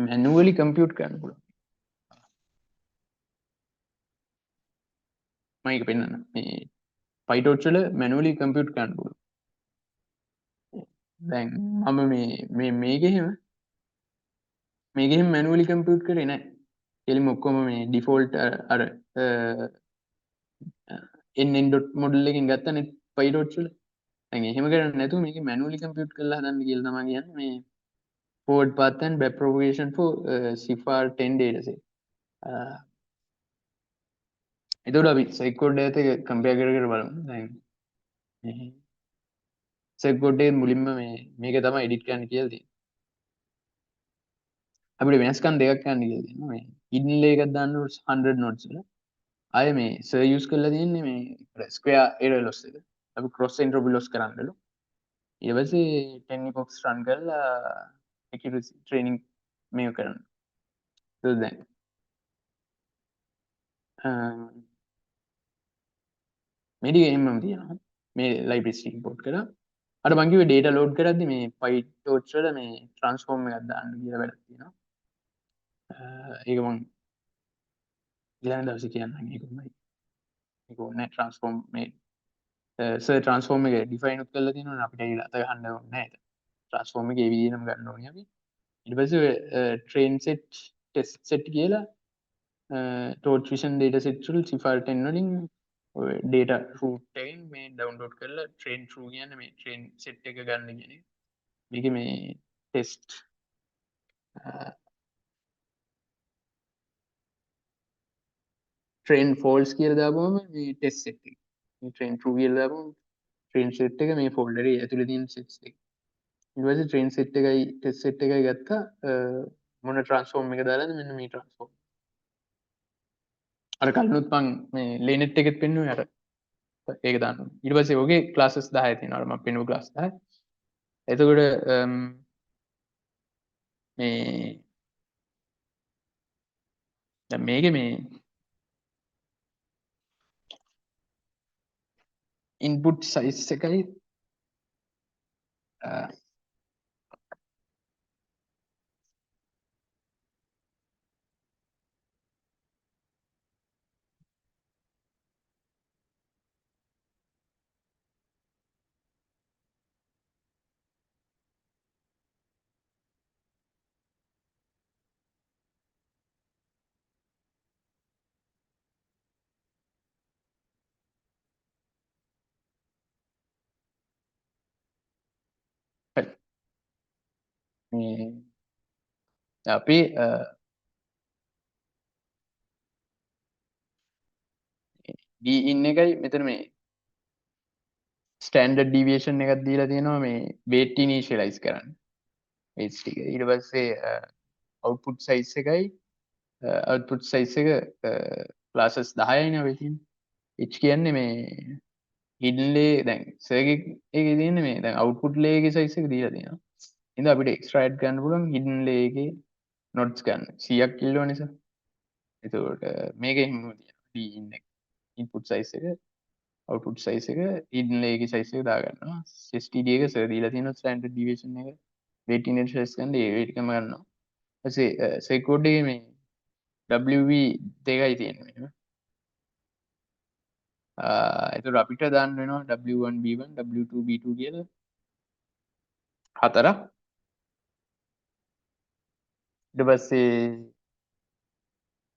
manually compute කරන්න පුළුවන්. මම ඒක පෙන්නන්න. මේ PyTorch වල manually compute කරන්න පුළුවන්. දැන් මම මේ මේකෙම manually compute කරේ නැහැ. එලිම ඔක්කොම මේ default අර nn.model එකෙන් ගත්තනේ PyTorch වල. දැන් එහෙම කරන්නේ නැතුව මේක manually compute කරලා හදන්න කියලා තමයි කියන්නේ මේ forward path and back propagation for CIFAR 10 dataset. එතකොට අපි circuit data එක compare කර බලමු. දැන් circuit එකේ මුලින්ම මේක තමයි edit කරන්න කියලා තියෙන්නේ. අපිට වෙනස්කම් දෙකක් කරන්න කියලා තියෙනවා. මේ hidden layer එකක් දාන්න 100 nodes වල. ආයේ මේ සර් යූස් කරලා තියෙන්නේ මේ ස්ක්වෙයාර් error loss එක. අපි cross entropy loss කරන්නලු. ඊට පස්සේ 10 epochs run කරලා accuracy training මේක කරන්න. ඒක දැන් මේ ටික එහෙමම තියෙනවා. මේ libraries import කරා. අර මං කිව්වේ data load කරද්දි මේ PyTorch වල මේ transform එකක් දාන්න කියලා වැඩක් තියෙනවා. ඒක මං ඊළඟ දවසේ කියන්නම් ඒකමයි. ඒක ඕනේ transform මේ සර් transform එක define උත් කරලා තියෙනවනේ අපිට ඒක අත ගන්න ඕනේ නැහැ. transform එක ඒ විදිහටම ගන්න ඕනේ අපි. ඊට පස්සේ train set test set කියලා torch vision data set වල CIFAR 10 වලින් ඔය data root එකෙන් මේ download කරලා train true කියන්නේ මේ train set එක ගන්න කියන එක. මේකේ මේ test train false කියලා දාපුවම මේ test set එක. මේ train true කියලා දාපුවම train set එක මේ folder එකේ ඇතුලේ තියෙන sets එක. ඊට පස්සේ train set එකයි test set එකයි ගත්තා මොන transform එක දාලාද මෙන්න මේ transform. අර කලිනුත් මං මේ ලේනෙට් එකෙත් පෙන්නුවේ අර ඒක දාන්න ඕනේ. ඊට පස්සේ ඔගේ ක්ලාසස් 10 තියෙනවා. අර මම පෙන්නුව ක්ලාස් 10. එතකොට මේ දැන් මේකේ මේ ඉන්පුට් සයිස් එකයි මේ අපි D in එකයි මෙතන මේ ස්ටෑන්ඩඩ් ඩීවියේෂන් එකක් දීලා තියෙනවා මේ weight initialize කරන්න. weights ටික. ඊට පස්සේ output size එකයි output size එක classes 10යි නේ ඔය තියෙන්නේ. h කියන්නේ මේ hidden layer දැන් circuit එකේ තියෙන්නේ මේ දැන් output layer එකේ size එක දීලා තියෙනවා. ඉතින් අපිට extract ගන්න පුළුවන් hidden layer එකේ nodes ගන්න 100ක් කිල්ලෝ නිසා. එතකොට මේකෙන් තියෙනවා D in එක input size එක output size එක hidden layer එකේ size එක දාගන්නවා. std එක සර් දීලා තියෙනවා standard deviation එක weight initialize කරන්න ඒ weight එකම ගන්නවා. ඊපස්සේ circuit code එකේ මේ WV දෙකයි තියෙන්නේ මෙහෙම. එතකොට අපිට දාන්න වෙනවා W1 B1 W2 B2 කියලා හතරක්. ඊට පස්සේ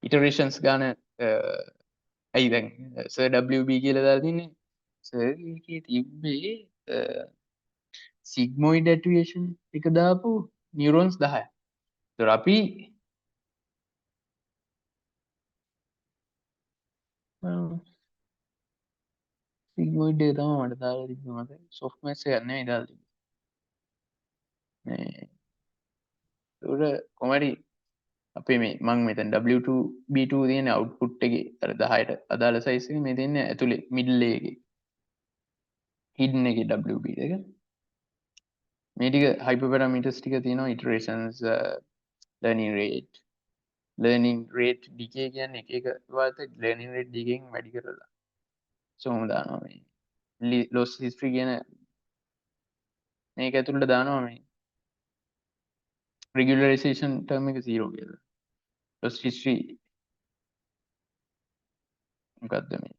iterations ගන්න ඇයි දැන් සර් WB කියලා දාලා තින්නේ සර් එකේ තිබ්බේ sigmoid attenuation එක දාපු neurons 10ක්. ඒතර අපි sigmoid එක තමයි මට දාලා තිබ්බේ මතකයි. softmax එකක් නෙවෙයි දාලා තිබ්බේ. මේ ඒතර කොහමරි අපේ මේ මං මෙතන W2 B2 තියෙන output එකේ අර 10ට අදාළ size එක මේ දෙන්නේ ඇතුලේ middle එකේ hidden එකේ WB එක. මේ ටික hyperparameters ටික තියෙනවා iterations learning rate decay කියන්නේ එක වාත learning rate decay එකෙන් වැඩි කරලා සෝම දානවා මේ loss history කියන මේක ඇතුළට දානවා මේ regularization term එක 0 කියලා loss history මොකද්ද මේ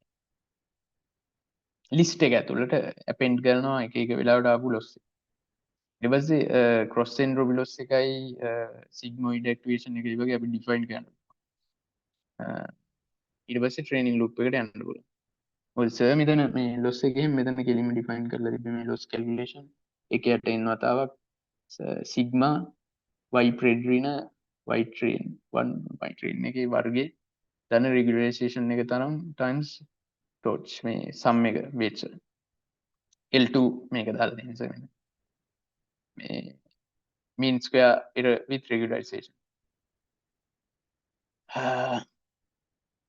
list එක ඇතුළට append කරනවා එක වෙලාවට ආපු loss ඊට පස්සේ cross entropy loss එකයි sigmoid activation එකයි වගේ අපි define කරනවා ඊට පස්සේ training loop එකට යන්න පුළුවන් ඔය සර් මෙතන මේ loss එකෙන් මෙතන කෙලින්ම define කරලා තිබ්බේ මේ loss calculation එකයට එන වතාවක් sigma y predrina y train 1 y train එකේ වර්ගයේ ධන regularization එක තරම් times torch මේ sum එක weights L2 මේක දාලා තියෙන සර් මේ mean square error with regularization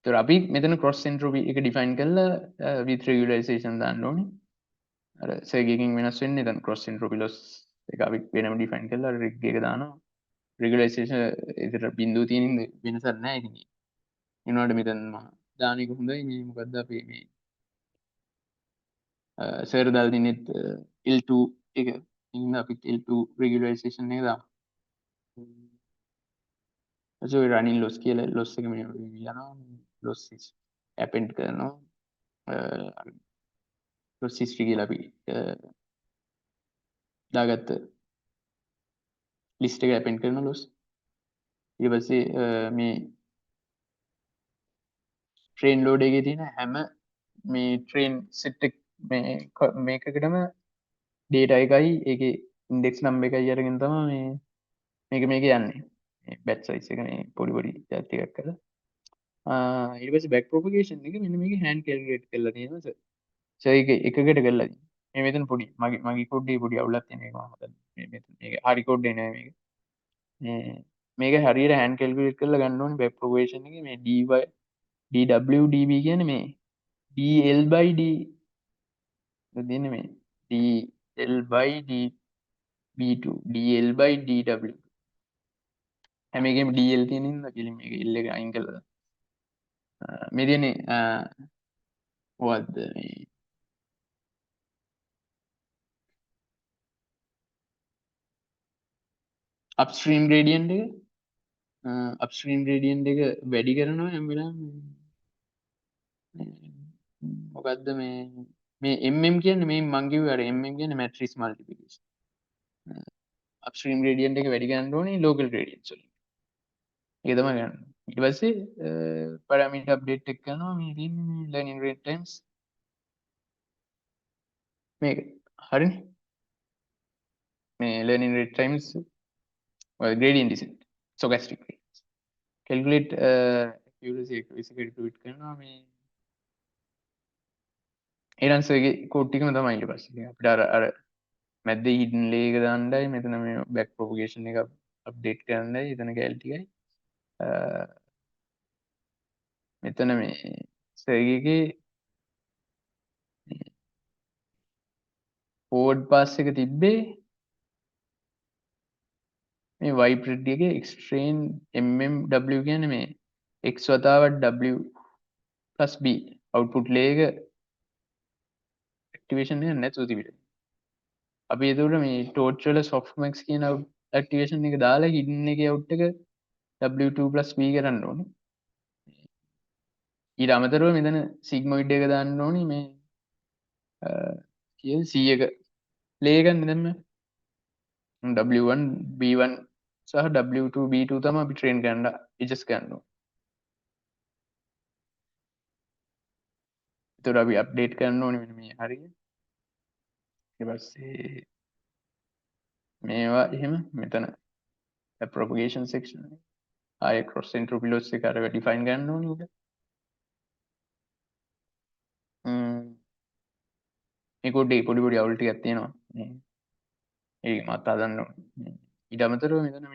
ඒතර අපි මෙතන cross entropy එක define කරලා with regularization දාන්න ඕනේ අර සර්ගියකින් වෙනස් වෙන්නේ දැන් cross entropy loss එක අපි වෙනම define කරලා rig එක දානවා regularization ඒතර බිඳුව තියෙන වෙනසක් නැහැ ඉතින් ඒනොට මෙතන දාන එක හොඳයි මේ මොකද්ද අපි මේ සර් දාලා තිනෙත් L2 එක ඉන්න අපි L2 regularization එක දාමු so running loss කියලා loss එක මෙහෙම යනවා loss is append කරනවා loss history කියලා අපි දාගත්ත list එක append කරන loss ඊට පස්සේ මේ train load එකේ තියෙන හැම මේ train set එක මේකකටම data එකයි ඒකේ index number එකයි අරගෙන තමයි මේක යන්නේ මේ batch size එක මේ පොඩි chat එකක් කරලා ඊට පස්සේ back propagation එක මෙන්න මේක hand calculate කරලා තියෙනවා සර් ඒක එකකට කරලා තියෙනවා මේ මෙතන පොඩි මගේ code එකේ පොඩි අවුලක් තියෙන එක මම හිතන්නේ මේ මෙතන මේක හරි code එක නෙවෙයි මේක මේක හරියට hand calculate කරලා ගන්න ඕනේ back propagation එකේ මේ dy dw db කියන්නේ මේ dl by d දෙන්නේ මේ dl by db2 dl by dw හැම එකෙම dl තියෙන හින්දා කෙලින් මේක l එක අයින් කළා මේ තියෙන්නේ මොකද්ද මේ upstream gradient එක upstream gradient එක වැඩි කරනවා හැම වෙලාවෙම මොකද්ද මේ mm කියන්නේ මේ මං කිව්වේ අර mm කියන්නේ matrix multiplication upstream gradient එක වැඩි කරන්න ඕනේ local gradients වලින් ඒක තමයි ගන්න ඊට පස්සේ parameter update එක කරනවා මේ තියෙන්නේ learning rate times මේක හරිනේ මේ learning rate times gradient descent stochastic gradients calculate accuracy එක විසිකරට ට්වීට් කරනවා මේ ඒරන්සගේ කෝඩ් ටිකම තමයි ඊට පස්සේ අපිට අර මැද්දේ hidden layer එක දාන්නයි මෙතන මේ back propagation එක update කරන්නයි එතන කැල් ටිකයි මෙතන මේ සර්ගිගේ forward pass එක තිබ්බේ මේ y pred එකේ extrain mmw කියන්නේ මේ x වතාවක් w plus b output layer එක activation එක නැතුව තිබිලා අපි එතකොට මේ torch වල softmax කියන activation එක දාලා hidden එකේ out එක w2 plus b කරන්න ඕනේ ඊට අමතරව මෙතන sigmoid එක දාන්න ඕනේ මේ කිය c එක play ගන්න දැම්ම w1 b1 සහ w2 b2 තමයි අපි train කරන්න adjust කරන්න ඕනේ එතකොට අපි update කරන්න ඕනේ මෙන්න මේ හරිය ඊට පස්සේ මේවා එහෙම මෙතන propagation section ආය cross entropy loss එක අර define කරන්න ඕනේ උඩ මේ කොටේ පොඩි අවුල් ටිකක් තියෙනවා ඒක මත් හදන්න ඕනේ ඊට අමතරව මෙතන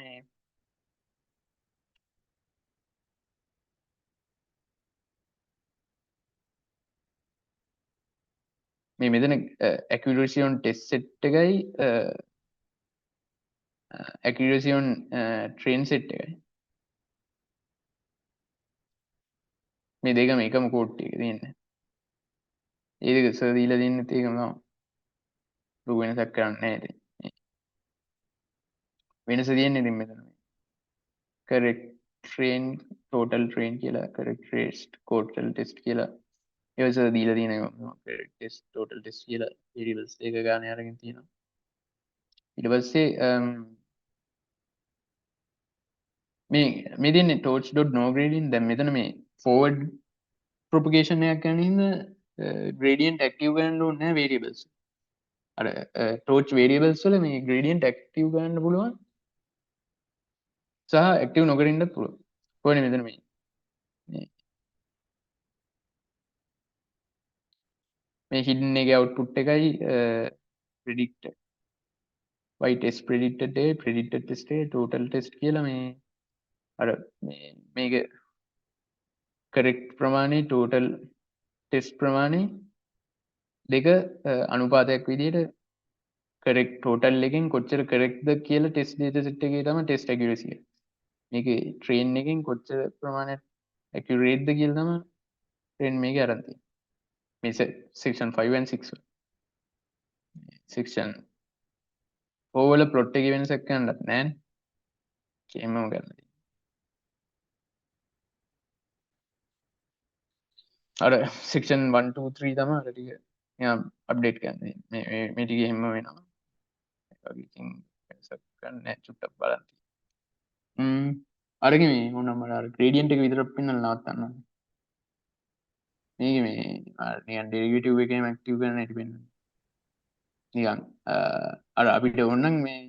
මේ මෙතන accuracy on test set එකයි accuracy on train set එකයි මේ දෙකම එකම කෝඩ් එකේ තියෙන්නේ ඒ දෙක සර් දීලා දෙන්නේ ඒකම තමයි ලොකු වෙනසක් කරන්නේ නැහැ ඉතින් වෙනස තියෙන්නේ ඉතින් මෙතන correct train total train කියලා correct test total test කියලා ඒක සර් දීලා තියෙනවා correct test total test කියලා variables එක ගන්න අරගෙන තියෙනවා ඊට පස්සේ මේ තියෙන්නේ torch.no gradient දැන් මෙතන මේ forward propagation එකක් කරන හින්දා gradient active කරන්න ඕනේ නැහැ variables අර torch variables වල මේ gradient active කරන්න පුළුවන් සහ active නොකර ඉන්නත් පුළුවන් කොහොනේ මෙතන මේ hidden එකේ output එකයි predicted y test predicted day predicted test day total test කියලා මේ අර මේක correct ප්‍රමාණය total test ප්‍රමාණය දෙක අනුපාතයක් විදිහට correct total එකෙන් කොච්චර correct ද කියලා test data set එකේ තමයි test accuracy එක. මේකේ train එකෙන් කොච්චර ප්‍රමාණයක් accurate ද කියලා තමයි train මේකේ අරන් තියෙන්නේ. මේ section 5 and 6 වල. section 4 වල plot එකේ වෙනසක් කරන්නත් නැහැ. KMම කරලා. අර section 1 2 3 තමයි අර ටික නිකන් අප්ඩේට් කරන්නේ මේ ටික එහෙම වෙනවා ඒක වගේ ඉතින් වෙනසක් ගන්න නැහැ චුට්ටක් බලන්න අරගෙන මේ මොනම අර gradient එක විතරක් පෙන්නලා නවත්තන්න ඕනේ මේක මේ නිකන් derivative එකේම active කරන්න හැටි පෙන්නන්න නිකන් අර අපිට ඕනනම් මේ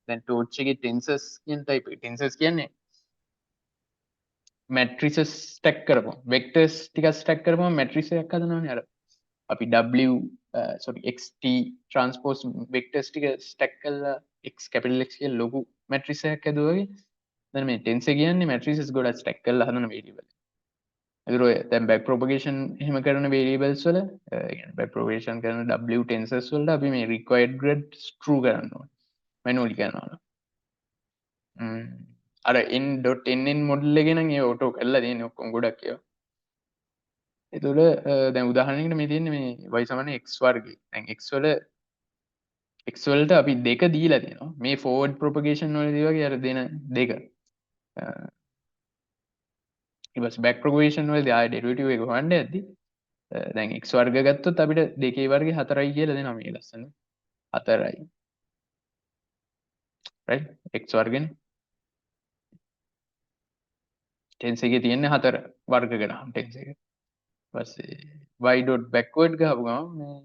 දැන් torch එකේ tensors කියන type එක tensors කියන්නේ matrices stack කරපුවා vectors ටිකක් stack කරපුවම matrix එකක් හදනවානේ අර අපි xt transpose vectors ටික stack කරලා x capital X කියලා ලොකු matrix එකක් හැදුවා වගේ දැන් මේ tensor කියන්නේ matrices ගොඩක් stack කරලා හදන variable එතුර දැන් බැක් ප්‍රොපගේෂන් එහෙම කරන වේරියබල්ස් වල බැක් ප්‍රොපගේෂන් කරන w ටෙන්සර්ස් වලට අපි මේ රික්වයර්ඩ් ග්‍රේඩ්ස් ට්‍රූ කරන්න ඕනේ මැනුවලි කරනවා අර in.nn මොඩල් එක නම් ඒ ඔටෝ කරලා තියෙන්නේ ඔක්කොම ගොඩක් ඒවා එතකොට දැන් උදාහරණයකට මේ තියෙන්නේ මේ y සමාන x වර්ගය දැන් x වල x වලට අපි දෙක දීලා තියෙනවා මේ forward propagation වලදී වගේ අර දෙන දෙක ඊට පස්සේ back propagation වලදී ආය derivative එක හොයන්න යද්දි දැන් x වර්ග ගත්තොත් අපිට දෙකේ වර්ගය 4යි කියලා දෙනවා මේ ලස්සන 4යි right x වර්ගනේ ටෙන්ස් එකේ තියෙන්නේ 4 වර්ග කරාම ටෙන්ස් එක පස්සේ y dot backward ගහපු ගමන් මේ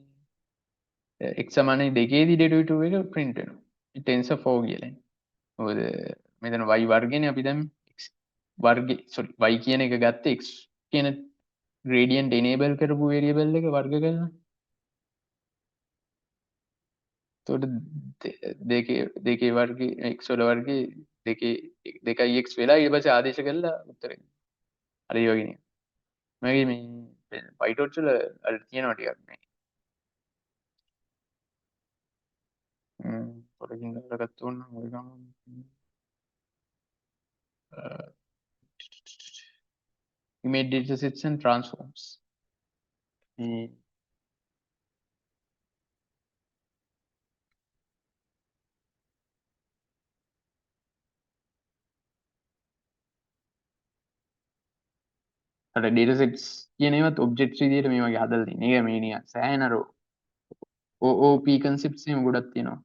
x සමානයි දෙකේදී derivative එක print වෙනවා tensor 4 කියලා මොකද මෙතන y වර්ගනේ අපි දැන් x වර්ගේ sorry y කියන එක ගත්තේ x කියන gradient enable කරපු variable එක වර්ග කරලා එතකොට දෙකේ වර්ගේ x වල වර්ගේ දෙකයි x වෙලා ඊට පස්සේ ආදේශ කරලා උත්තරේ හරි ඒ වගේ නේ මගේ මේ pytorch වල අර තියෙනවා ටිකක් මේ පොඩකින් දාලා ගත්තා නම් ඔය ගමන් image data sets and transforms අර data sets කියන ඒවත් objects විදියට මේ වගේ හදලා තියෙන. ඒක මේ නිකන් සෑහෙන අර OOP concepts එහෙම ගොඩක් තියෙනවා.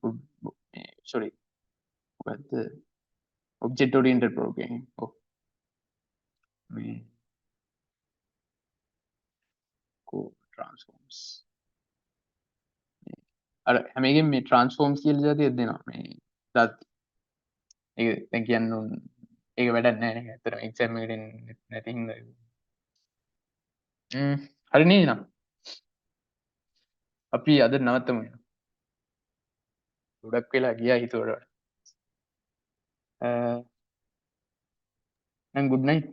sorry මොකද්ද object oriented programming. ඔව් මේ transforms අර හැම එකෙම මේ transforms කියලා જાතියක් දෙනවා. මේ දත් ඒක දැන් කියන්න ඒක වැඩක් නැහැ නේ. ඇත්තටම exam එකට එන්නේ නැති හින්දා හරි නේ නං අපි අද නවත්තමු ගොඩක් වෙලා ගියා හිතුවට වඩා good night